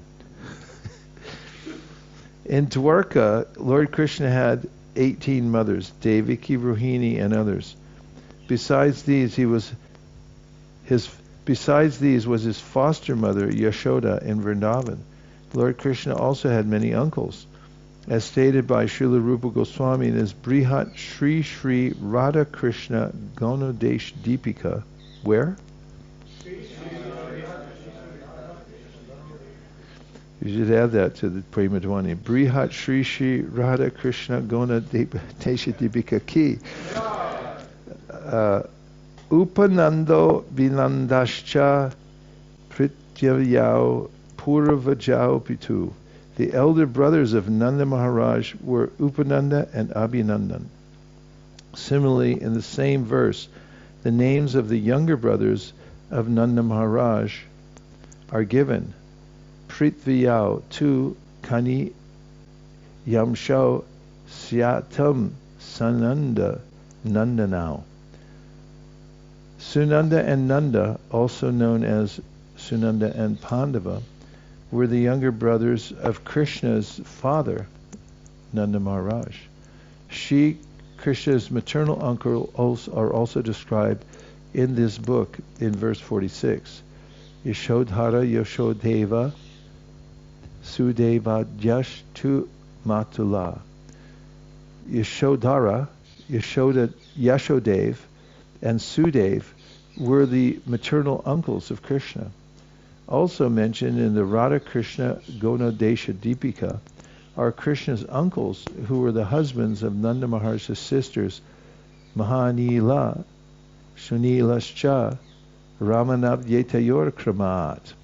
A: In Dwarka, Lord Krishna had 18 mothers, Devaki, Rohini, and others. Besides these was his foster mother, Yashoda, in Vrindavan. Lord Krishna also had many uncles, as stated by Srila Rupa Goswami in his Brihat Shri Shri Radha Krishna Gonodesh Deepika. Where? You should add that to the Prema Dhwani. Brihat Shri Shri Radha Krishna Gonodesh Deepika Ki. Upanando Vinandascha Prityayau Puravajau Pitu. The elder brothers of Nanda Maharaj were Upananda and Abhinandan. Similarly, in the same verse, the names of the younger brothers of Nanda Maharaj are given. Prithviyau tu Kani Yamshau Syatam Sananda Nandanau. Sunanda and Nanda, also known as Sunanda and Pandava, were the younger brothers of Krishna's father, Nanda Maharaj. Shri Krishna's maternal uncles are also described in this book in verse 46. Yashodhara Yashodeva Sudeva Yashtu Matula. Yashodhara, Yashodev, and Sudev were the maternal uncles of Krishna. Also mentioned in the Radha Krishna Gonadesha Deepika are Krishna's uncles, who were the husbands of Nanda Maharaj's sisters, Mahanila, Shunilascha, Ramanavdyetayor Kramat.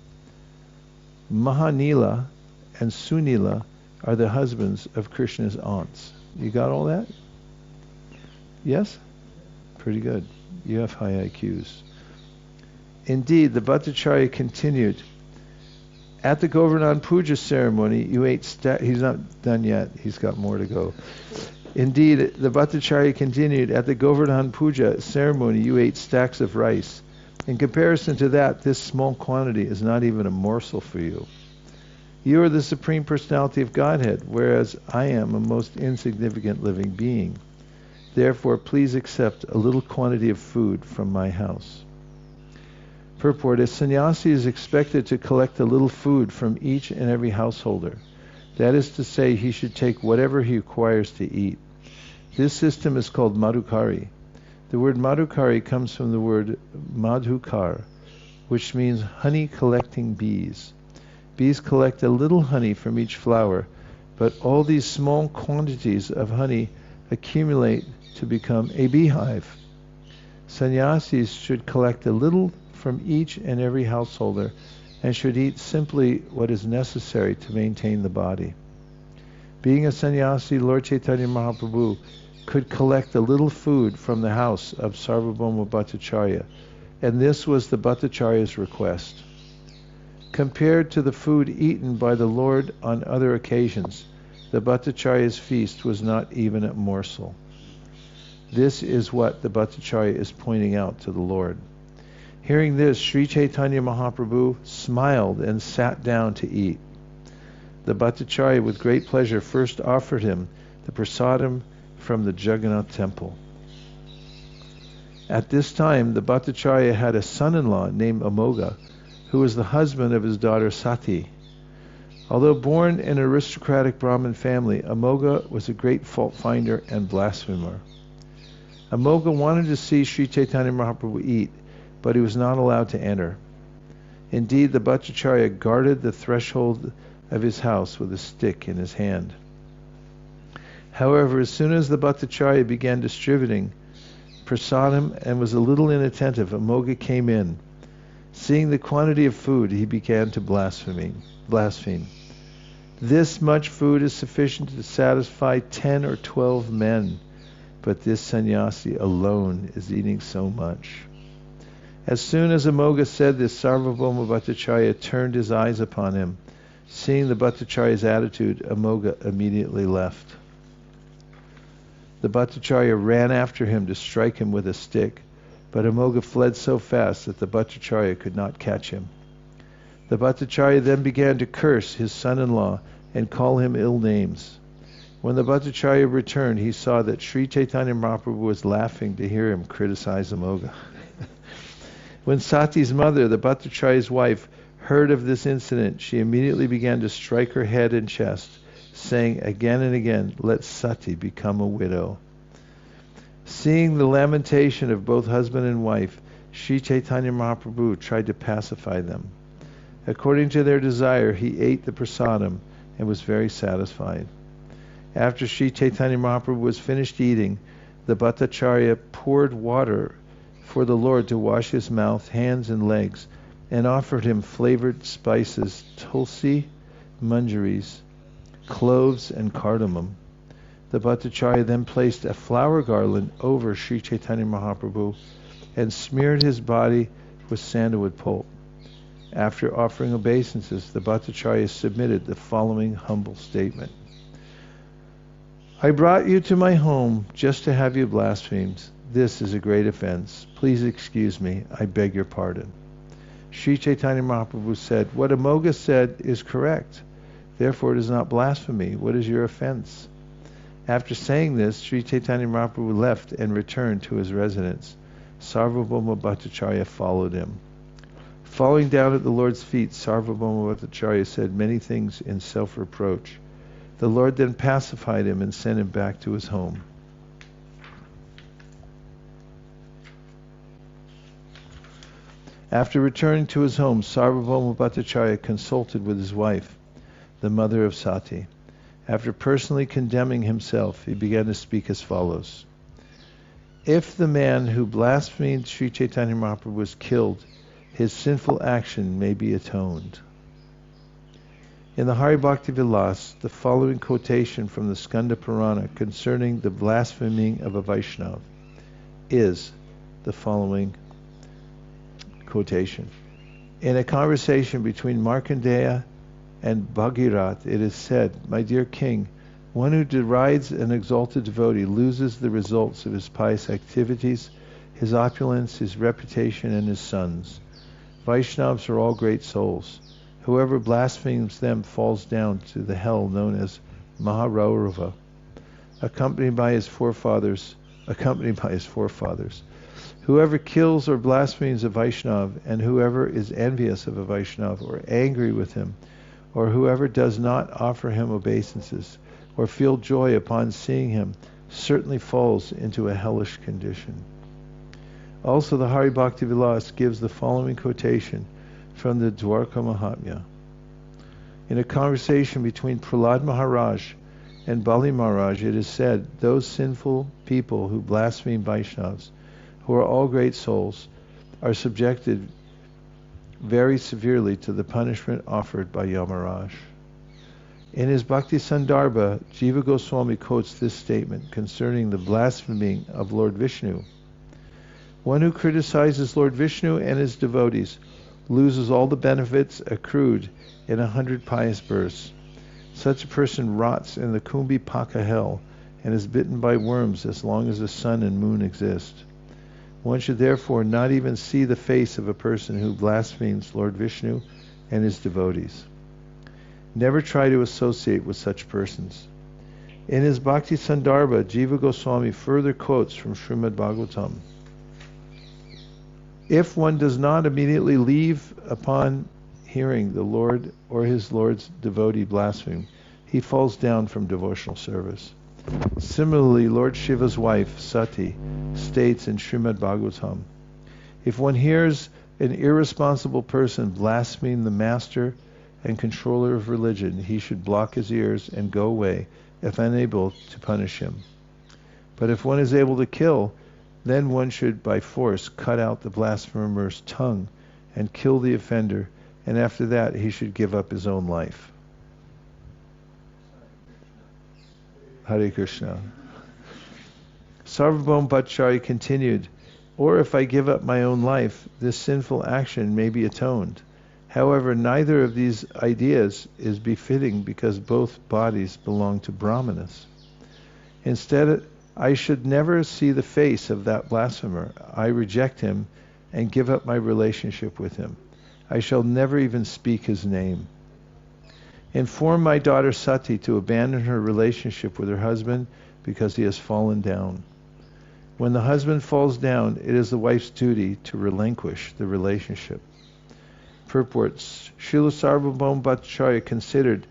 A: Mahanila and Sunila are the husbands of Krishna's aunts. You got all that? Yes? Pretty good. You have high IQs. Indeed, the Bhattacharya continued. At the Govardhan Puja ceremony, you ate he's not done yet. He's got more to go. Indeed, the Bhattacharya continued. At the Govardhan Puja ceremony, you ate stacks of rice. In comparison to that, this small quantity is not even a morsel for you. You are the Supreme Personality of Godhead, whereas I am a most insignificant living being. Therefore, please accept a little quantity of food from my house. Purport: a sannyasi is expected to collect a little food from each and every householder. That is to say, he should take whatever he requires to eat. This system is called madhukari. The word madhukari comes from the word madhukar, which means honey collecting bees. Bees collect a little honey from each flower, but all these small quantities of honey accumulate to become a beehive. Sannyasis should collect a little from each and every householder and should eat simply what is necessary to maintain the body. Being a sannyasi, Lord Chaitanya Mahaprabhu could collect a little food from the house of Sarvabhauma Bhattacharya, and this was the Bhattacharya's request. Compared to the food eaten by the Lord on other occasions, the Bhattacharya's feast was not even a morsel. This is what the Bhattacharya is pointing out to the Lord. Hearing this, Sri Chaitanya Mahaprabhu smiled and sat down to eat. The Bhattacharya with great pleasure first offered him the prasadam from the Jagannath temple. At this time, the Bhattacharya had a son-in-law named Amoga, who was the husband of his daughter Sati. Although born in an aristocratic Brahmin family, Amoga was a great fault-finder and blasphemer. Amoga wanted to see Sri Chaitanya Mahaprabhu eat, but he was not allowed to enter. Indeed, the Bhattacharya guarded the threshold of his house with a stick in his hand. However, as soon as the Bhattacharya began distributing prasadam and was a little inattentive, Amoga came in. Seeing the quantity of food, he began to blaspheme. This much food is sufficient to satisfy 10 or 12 men, but this sannyasi alone is eating so much. As soon as Amoga said this, Sarvabhauma Bhattacharya turned his eyes upon him. Seeing the Bhattacharya's attitude, Amoga immediately left. The Bhattacharya ran after him to strike him with a stick, but Amoga fled so fast that the Bhattacharya could not catch him. The Bhattacharya then began to curse his son-in-law and call him ill names. When the Bhattacharya returned, he saw that Sri Chaitanya Mahaprabhu was laughing to hear him criticize Amoga. When Sati's mother, the Bhattacharya's wife, heard of this incident, she immediately began to strike her head and chest, saying again and again, "Let Sati become a widow." Seeing the lamentation of both husband and wife, Sri Chaitanya Mahaprabhu tried to pacify them. According to their desire, he ate the prasadam and was very satisfied. After Sri Chaitanya Mahaprabhu was finished eating, the Bhattacharya poured water for the Lord to wash his mouth, hands, and legs, and offered him flavored spices, tulsi, manjaris, cloves, and cardamom. The Bhattacharya then placed a flower garland over Sri Chaitanya Mahaprabhu and smeared his body with sandalwood pulp. After offering obeisances, the Bhattacharya submitted the following humble statement. "I brought you to my home just to have you blasphemed. This is a great offense. Please excuse me. I beg your pardon." Sri Chaitanya Mahaprabhu said, "What Amoga said is correct. Therefore it is not blasphemy. What is your offense?" After saying this, Sri Chaitanya Mahaprabhu left and returned to his residence. Sarvabhauma Bhattacharya followed him. Falling down at the Lord's feet, Sarvabhauma Bhattacharya said many things in self-reproach. The Lord then pacified him and sent him back to his home. After returning to his home, Sarvabhauma Bhattacharya consulted with his wife, the mother of Sati. After personally condemning himself, he began to speak as follows. If the man who blasphemed Sri Chaitanya Mahaprabhu was killed, his sinful action may be atoned. In the Hari Bhakti Vilas, the following quotation from the Skanda Purana concerning the blaspheming of a Vaishnava is the following quotation. In a conversation between Markandeya and Bhagirath, it is said, "My dear king, one who derides an exalted devotee loses the results of his pious activities, his opulence, his reputation, and his sons. Vaishnavas are all great souls. Whoever blasphemes them falls down to the hell known as Maharaurava, accompanied by his forefathers. Whoever kills or blasphemes a Vaishnava, and whoever is envious of a Vaishnava or angry with him, or whoever does not offer him obeisances or feel joy upon seeing him, certainly falls into a hellish condition." Also, the Hari Bhakti Vilas gives the following quotation from the Dwarka Mahatmya. In a conversation between Prahlad Maharaj and Bali Maharaj, it is said, "Those sinful people who blaspheme Vaishnavas, who are all great souls, are subjected very severely to the punishment offered by Yamaraj." In his Bhakti Sandarbha, Jiva Goswami quotes this statement concerning the blaspheming of Lord Vishnu. "One who criticizes Lord Vishnu and his devotees loses all the benefits accrued in 100 pious births. Such a person rots in the Kumbhi Paka hell and is bitten by worms as long as the sun and moon exist. One should therefore not even see the face of a person who blasphemes Lord Vishnu and his devotees. Never try to associate with such persons." In his Bhakti Sandarbha, Jiva Goswami further quotes from Srimad Bhagavatam. "If one does not immediately leave upon hearing the Lord or his Lord's devotee blaspheme, he falls down from devotional service." Similarly, Lord Shiva's wife, Sati, states in Srimad Bhagavatam, "If one hears an irresponsible person blaspheme the master and controller of religion, he should block his ears and go away if unable to punish him. But if one is able to kill, then one should by force cut out the blasphemer's tongue and kill the offender, and after that he should give up his own life." Hare Krishna. Sarvabhauma Bhattacharya continued, or if I give up my own life, this sinful action may be atoned. However, neither of these ideas is befitting because both bodies belong to Brahmanas. Instead, I should never see the face of that blasphemer. I reject him and give up my relationship with him. I shall never even speak his name. Inform my daughter Sati to abandon her relationship with her husband because he has fallen down. When the husband falls down, it is the wife's duty to relinquish the relationship. Purports. Srila Sarvabhauma Bhattacharya considered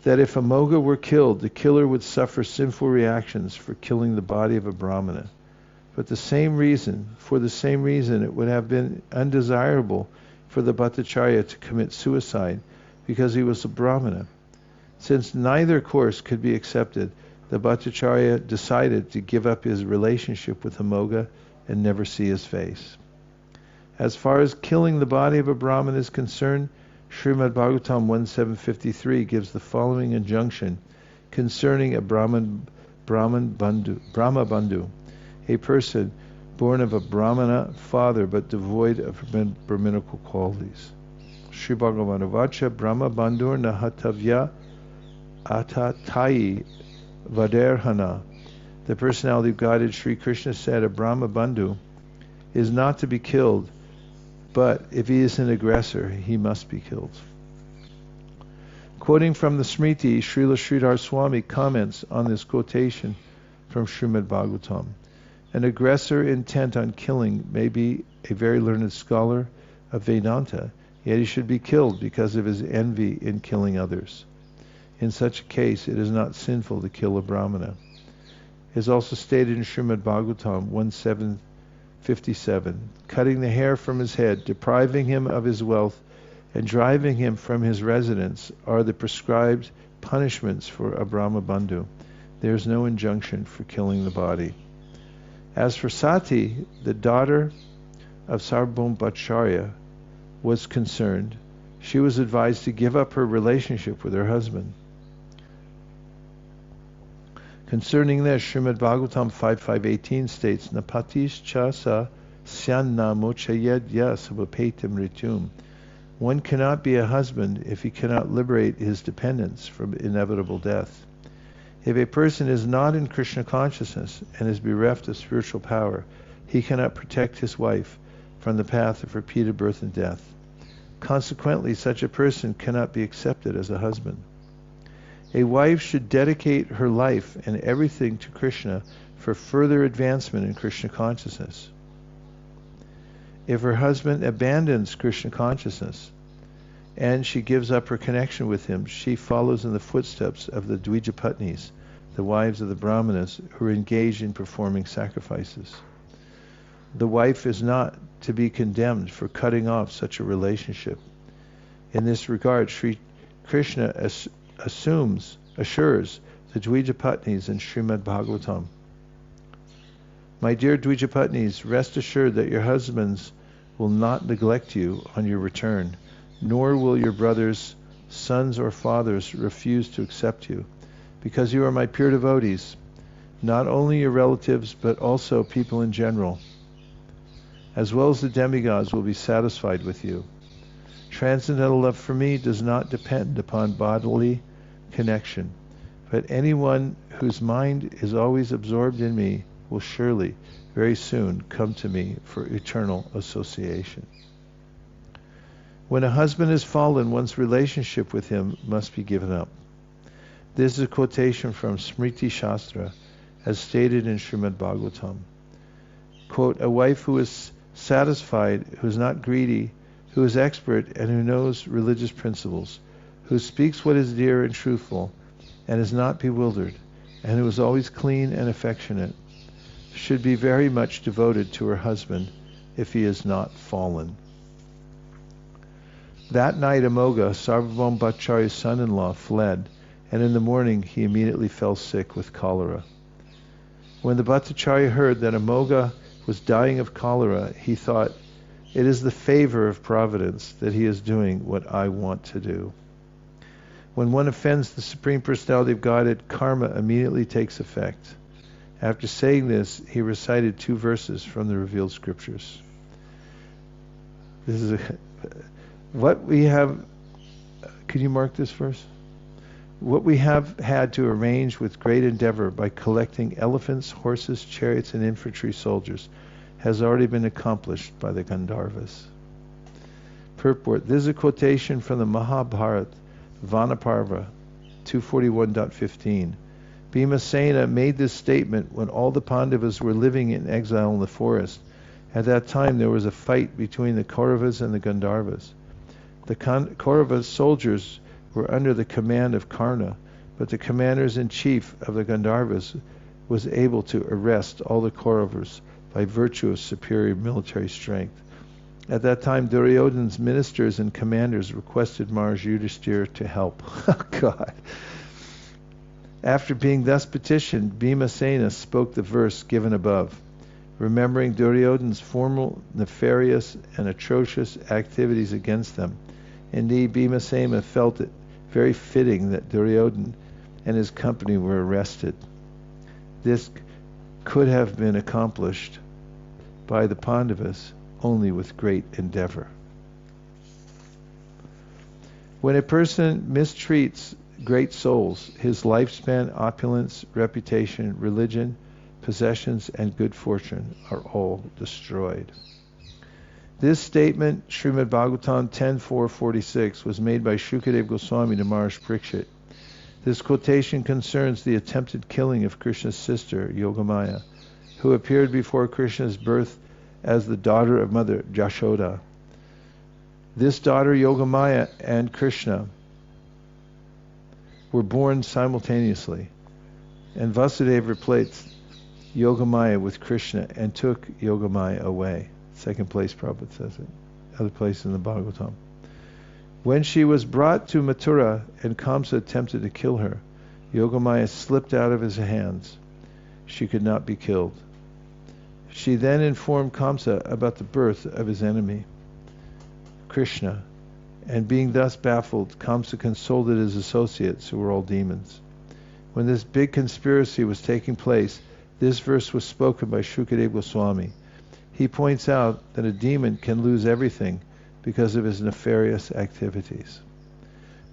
A: that if a Moga were killed, the killer would suffer sinful reactions for killing the body of a Brahmana. For the same reason, it would have been undesirable for the Bhattacharya to commit suicide because he was a Brahmana. Since neither course could be accepted, the Bhattacharya decided to give up his relationship with Amoga and never see his face. As far as killing the body of a Brahman is concerned, Srimad Bhagavatam 1753 gives the following injunction concerning a Brahma Bandhu, a person born of a Brahmana father but devoid of Brahminical qualities. Sri Bhagavan Vacha Brahma Bandhur Nahatavya Atatayi Vaderhana. The personality of Godhead Sri Krishna said a Brahma Bandhu is not to be killed, but if he is an aggressor, he must be killed. Quoting from the Smriti, Srila Sridhar Swami comments on this quotation from Srimad Bhagavatam. An aggressor intent on killing may be a very learned scholar of Vedanta, yet he should be killed because of his envy in killing others. In such a case, it is not sinful to kill a Brahmana. It is also stated in Srimad Bhagavatam 1757, cutting the hair from his head, depriving him of his wealth, and driving him from his residence are the prescribed punishments for a Brahma Bandhu. There is no injunction for killing the body. As for Sati, the daughter of Sarvabhauma Bhattacharya, was concerned, she was advised to give up her relationship with her husband. Concerning this, Srimad Bhagavatam 5.5.18 states, Napatis chasa syanna mochayed yasavapetam ritum. One cannot be a husband if he cannot liberate his dependents from inevitable death. If a person is not in Krishna consciousness and is bereft of spiritual power, he cannot protect his wife from the path of repeated birth and death. Consequently, such a person cannot be accepted as a husband. A wife should dedicate her life and everything to Krishna for further advancement in Krishna consciousness. If her husband abandons Krishna consciousness and she gives up her connection with him, she follows in the footsteps of the Dvijapatnis, the wives of the Brahmanas who are engaged in performing sacrifices. The wife is not to be condemned for cutting off such a relationship. In this regard, Sri Krishna assures the Dvijapatnis in Srimad Bhagavatam. My dear Dvijapatnis, rest assured that your husbands will not neglect you on your return, nor will your brothers, sons or fathers refuse to accept you, because you are my pure devotees, not only your relatives but also people in general, as well as the demigods will be satisfied with you. Transcendental love for me does not depend upon bodily connection, but anyone whose mind is always absorbed in me will surely, very soon, come to me for eternal association. When a husband has fallen, one's relationship with him must be given up. This is a quotation from Smriti Shastra, as stated in Srimad Bhagavatam. Quote, a wife who is satisfied, who is not greedy, who is expert and who knows religious principles, who speaks what is dear and truthful, and is not bewildered, and who is always clean and affectionate, should be very much devoted to her husband if he is not fallen. That night Amoga, Sarvabhauma Bhattacharya's son-in-law, fled, and in the morning he immediately fell sick with cholera. When the Bhattacharya heard that Amoga was dying of cholera, he thought, it is the favor of providence that he is doing what I want to do. When one offends the Supreme Personality of Godhead, karma immediately takes effect. After saying this, he recited 2 verses from the revealed scriptures. This is what we have. Can you mark this verse? What we have had to arrange with great endeavor by collecting elephants, horses, chariots, and infantry soldiers has already been accomplished by the Gandharvas. Purport. This is a quotation from the Mahabharata, Vanaparva 241.15. Bhimasena made this statement when all the Pandavas were living in exile in the forest. At that time there was a fight between the Kauravas and the Gandharvas. The Kauravas soldiers were under the command of Kṛṣṇa, but the commanders-in-chief of the Gandharvas was able to arrest all the Kauravas by virtue of superior military strength. At that time, Duryodhana's ministers and commanders requested Maharaj Yudhishthira to help. Oh, God. After being thus petitioned, Bhimasena spoke the verse given above, remembering Duryodhana's formal, nefarious, and atrocious activities against them. Indeed, Bhimasena felt it very fitting that Duryodhana and his company were arrested. This could have been accomplished by the Pandavas only with great endeavor. When a person mistreats great souls, his lifespan, opulence, reputation, religion, possessions, and good fortune are all destroyed. This statement, Srimad Bhagavatam 10.4.46, was made by Shukadeva Goswami to Maharaj Parikshit. This quotation concerns the attempted killing of Krishna's sister, Yogamaya, who appeared before Krishna's birth as the daughter of Mother Jashoda. This daughter, Yogamaya, and Kṛṣṇa were born simultaneously, and Vasudeva replaced Yogamaya with Kṛṣṇa and took Yogamaya away. Second place Prabhupada says it. Other place in the Bhagavatam. When she was brought to Mathura and Kamsa attempted to kill her, Yogamaya slipped out of his hands. She could not be killed. She then informed Kamsa about the birth of his enemy, Kṛṣṇa, and being thus baffled, Kamsa consulted his associates, who were all demons. When this big conspiracy was taking place, this verse was spoken by Shukadeva Goswami. He points out that a demon can lose everything because of his nefarious activities.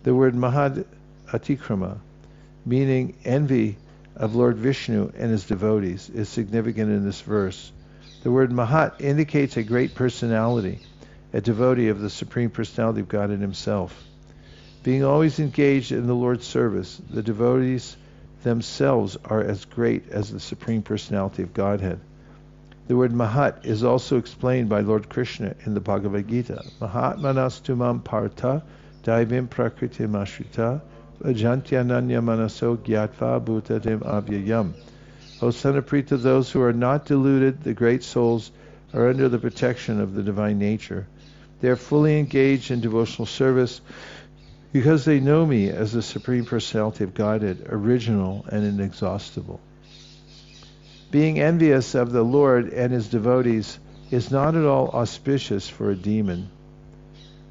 A: The word Mahad Atikrama, meaning envy of Lord Vishnu and his devotees, is significant in this verse. The word Mahat indicates a great personality, a devotee of the Supreme Personality of Godhead himself. Being always engaged in the Lord's service, the devotees themselves are as great as the Supreme Personality of Godhead. The word Mahat is also explained by Lord Krishna in the Bhagavad Gita. Mahatmanastumam partha daivim prakritim ashrita ajantyananya manaso gyatva bhutatim abhyayam. O son of Prita, those who are not deluded, the great souls, are under the protection of the divine nature. They are fully engaged in devotional service because they know me as the Supreme Personality of Godhead, original and inexhaustible. Being envious of the Lord and his devotees is not at all auspicious for a demon.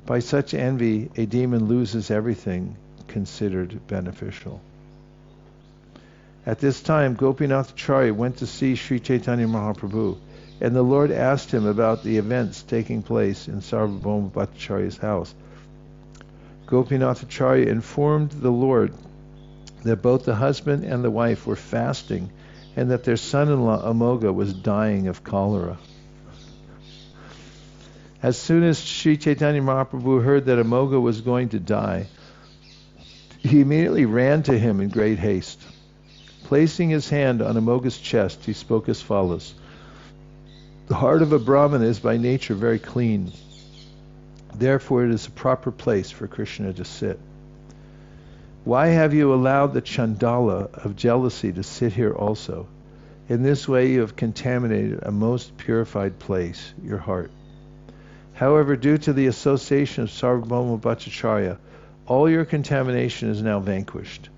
A: By such envy, a demon loses everything considered beneficial. At this time, Gopinath Acharya went to see Sri Chaitanya Mahaprabhu, and the Lord asked him about the events taking place in Sarvabhauma Bhattacharya's house. Gopinath Acharya informed the Lord that both the husband and the wife were fasting, and that their son-in-law Amoga was dying of cholera. As soon as Sri Chaitanya Mahaprabhu heard that Amoga was going to die, he immediately ran to him in great haste. Placing his hand on Amoga's chest, he spoke as follows: The heart of a Brahmin is by nature very clean. Therefore it is a proper place for Kṛṣṇa to sit. Why have you allowed the Chandala of jealousy to sit here also? In this way you have contaminated a most purified place, your heart. However, due to the association of Sarvabhauma Bhattacharya, all your contamination is now vanquished.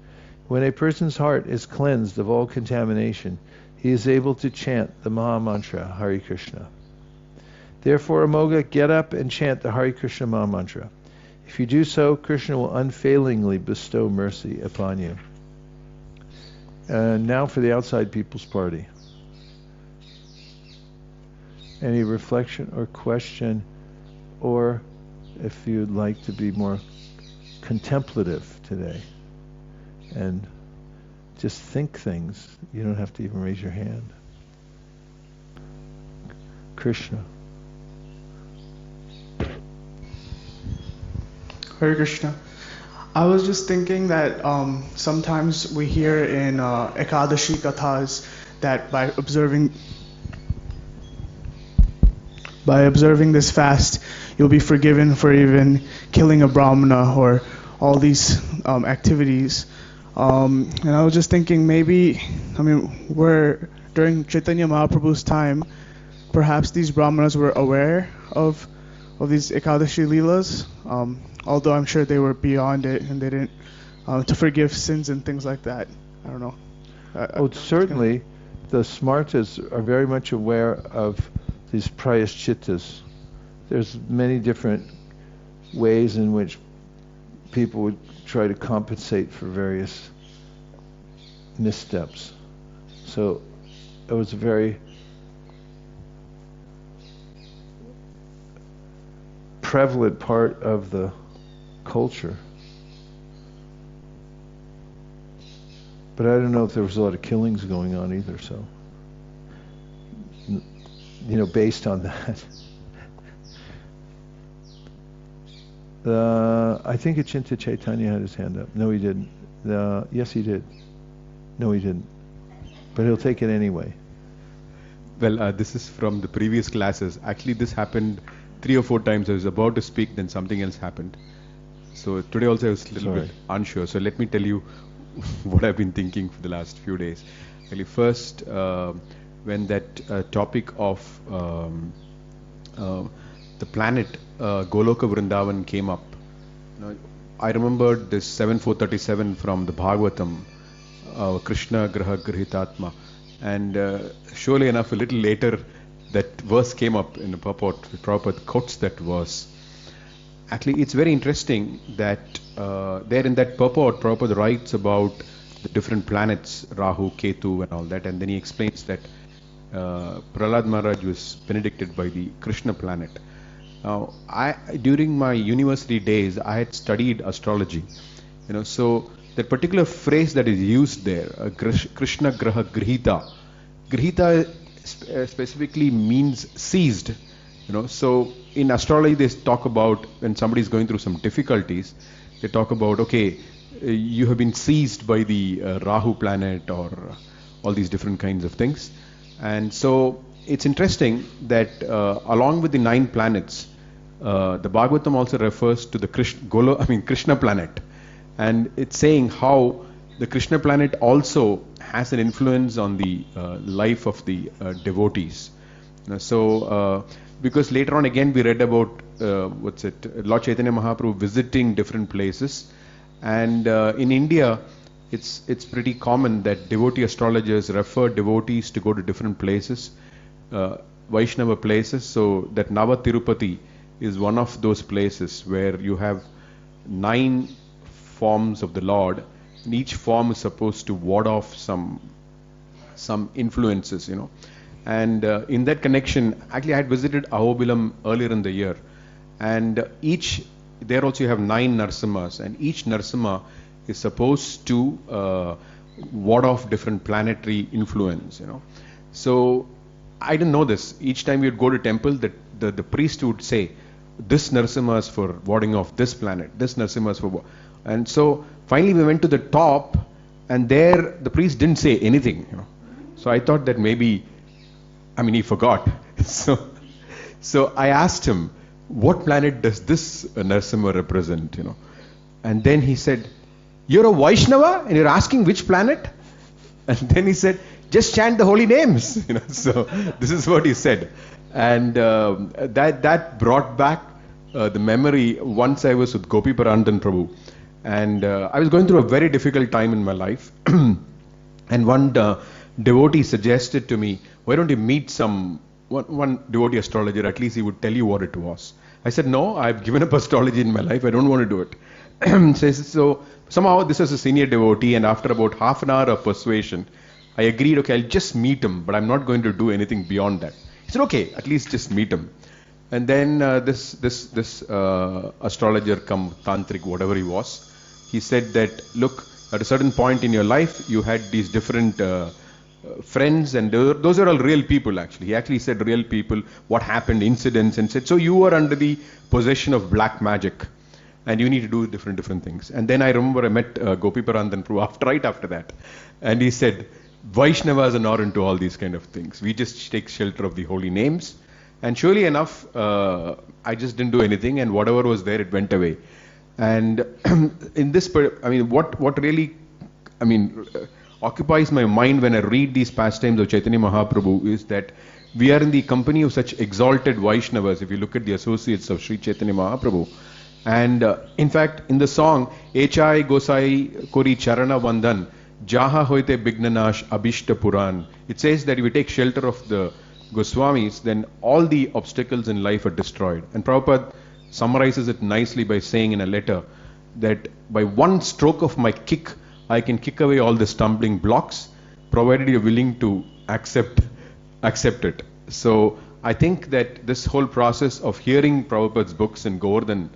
A: When a person's heart is cleansed of all contamination, he is able to chant the Maha Mantra, Hare Krishna. Therefore, Amoga, get up and chant the Hare Krishna Maha Mantra. If you do so, Krishna will unfailingly bestow mercy upon you. Now for the outside people's party. Any reflection or question, or if you'd like to be more contemplative today and just think things, you don't have to even raise your hand. Kṛṣṇa.
G: Hare Krishna. I was just thinking that sometimes we hear in Ekadashi Kathas that by observing this fast, you'll be forgiven for even killing a brahmana or all these activities. And I was just thinking we're during Chaitanya Mahaprabhu's time, perhaps these brahmanas were aware of these Ekadashi Leelas, although I'm sure they were beyond it and they didn't, to forgive sins and things like that. I don't know.
A: Certainly, the smartas are very much aware of these prayaschittas. There's many different ways in which people would try to compensate for various missteps. So it was a very prevalent part of the culture. But I don't know if there was a lot of killings going on either, so, based on that. I think Achinta Chaitanya had his hand up. No, he didn't. Yes, he did. No, he didn't. But he'll take it anyway.
H: Well, this is from the previous classes. Actually, this happened 3 or 4 times. I was about to speak, then something else happened. So today also I was a little bit unsure. So let me tell you what I've been thinking for the last few days. Really, first, when that topic of the planet Goloka Vrindavan came up, I remembered this 7.437 from the Bhagavatam, Krishna Graha Grihitātmā. And surely enough, a little later, that verse came up in the purport. Prabhupada quotes that verse. Actually, it's very interesting that there in that purport, Prabhupada writes about the different planets, Rahu, Ketu and all that, and then he explains that Prahlad Maharaj was benedicted by the Krishna planet. Now, during my university days, I had studied astrology, so that particular phrase that is used there, Krishna Graha Grihita. Grihita specifically means seized, so in astrology they talk about when somebody is going through some difficulties, they talk about, okay, you have been seized by the Rahu planet or all these different kinds of things. And so it's interesting that along with the 9 planets, the Bhagavatam also refers to the Krishna planet, and it's saying how the Krishna planet also has an influence on the life of the devotees. Because later on again we read about Lord Chaitanya Mahaprabhu visiting different places, and in India it's pretty common that devotee astrologers refer devotees to go to different places, Vaishnava places. So that Nava Tirupati is one of those places where you have 9 forms of the Lord, and each form is supposed to ward off some influences, And in that connection, actually I had visited Ahobilam earlier in the year, and there also you have 9 Narsimhas, and each Narsimha is supposed to ward off different planetary influence, So I didn't know this. Each time you'd go to temple, the priest would say, this Narsimha is for warding off this planet, this Narsimha is for... And so finally we went to the top, and there the priest didn't say anything, So I thought that maybe, he forgot. So I asked him, what planet does this Narsimha represent, And then he said, you're a Vaishnava and you're asking which planet? And then he said, just chant the holy names, So this is what he said. And that brought back the memory once I was with Gopi Parandan Prabhu. And I was going through a very difficult time in my life. And one devotee suggested to me, why don't you meet one devotee astrologer, at least he would tell you what it was. I said, no, I've given up astrology in my life, I don't want to do it. says, so somehow this was a senior devotee, and after about half an hour of persuasion, I agreed, okay, I'll just meet him, but I'm not going to do anything beyond that. He said, okay, at least just meet him. And then this astrologer come tantric, whatever he was, he said that, look, at a certain point in your life, you had these different friends, and those are all real people actually. He actually said real people, what happened, incidents, and said, so you were under the possession of black magic, and you need to do different things. And then I remember I met Gopi Parandan Prabhu right after that, and he said, Vaishnavas are not into all these kind of things. We just take shelter of the holy names. And surely enough, I just didn't do anything, and whatever was there, it went away. And in this, what really, occupies my mind when I read these pastimes of Chaitanya Mahaprabhu is that we are in the company of such exalted Vaishnavas. If you look at the associates of Sri Chaitanya Mahaprabhu, and in fact, in the song, Echai Gosai Kori Charana Vandan, Jaha Hoite Bignanash Abhishta Puran, it says that if we take shelter of the Goswamis, then all the obstacles in life are destroyed. And Prabhupada summarizes it nicely by saying in a letter that by one stroke of my kick, I can kick away all the stumbling blocks, provided you're willing to accept it. So I think that this whole process of hearing Prabhupada's books in Govardhan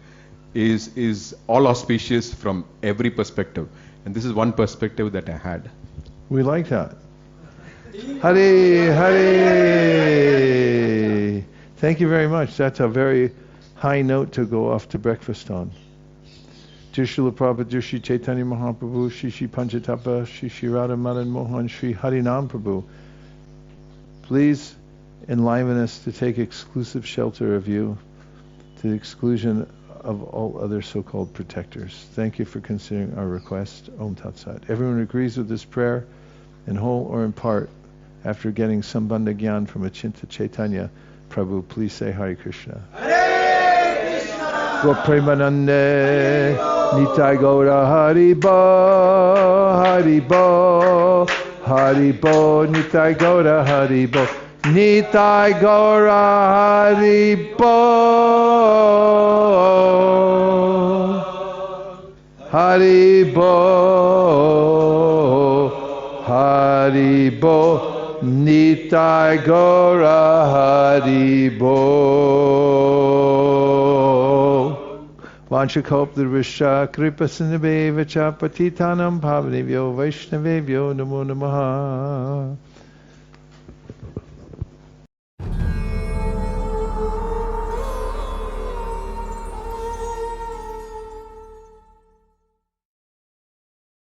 H: is all auspicious from every perspective. And this is one perspective that I had.
A: We like that. Hare Hare. Thank you very much. That's a very high note to go off to breakfast on. Dear Srila Prabhupada, dear Sri Chaitanya Mahaprabhu, Shri Shri Panchatapa, Shri Shri Radha Madan Mohan, Shri Harinam Prabhu, please enliven us to take exclusive shelter of you to the exclusion of all other so-called protectors. Thank you for considering our request. Om Tat Sat. Everyone agrees with this prayer, in whole or in part, after getting Sambandha Gyan from Achinta Chaitanya Prabhu, please say Hare Krishna. Hare Krishna. Go Premanande, Nitai Gaura Haribo, Haribo, Haribo, Nitai Gaura Haribo, Nitai Gaura Haribo, Haribo, Haribo, Nitai Gaura Haribo. Vanchakoptarvisha Kripasinabheva Patitanam Pavanevyo Vaishnavevyo Namo Namaha.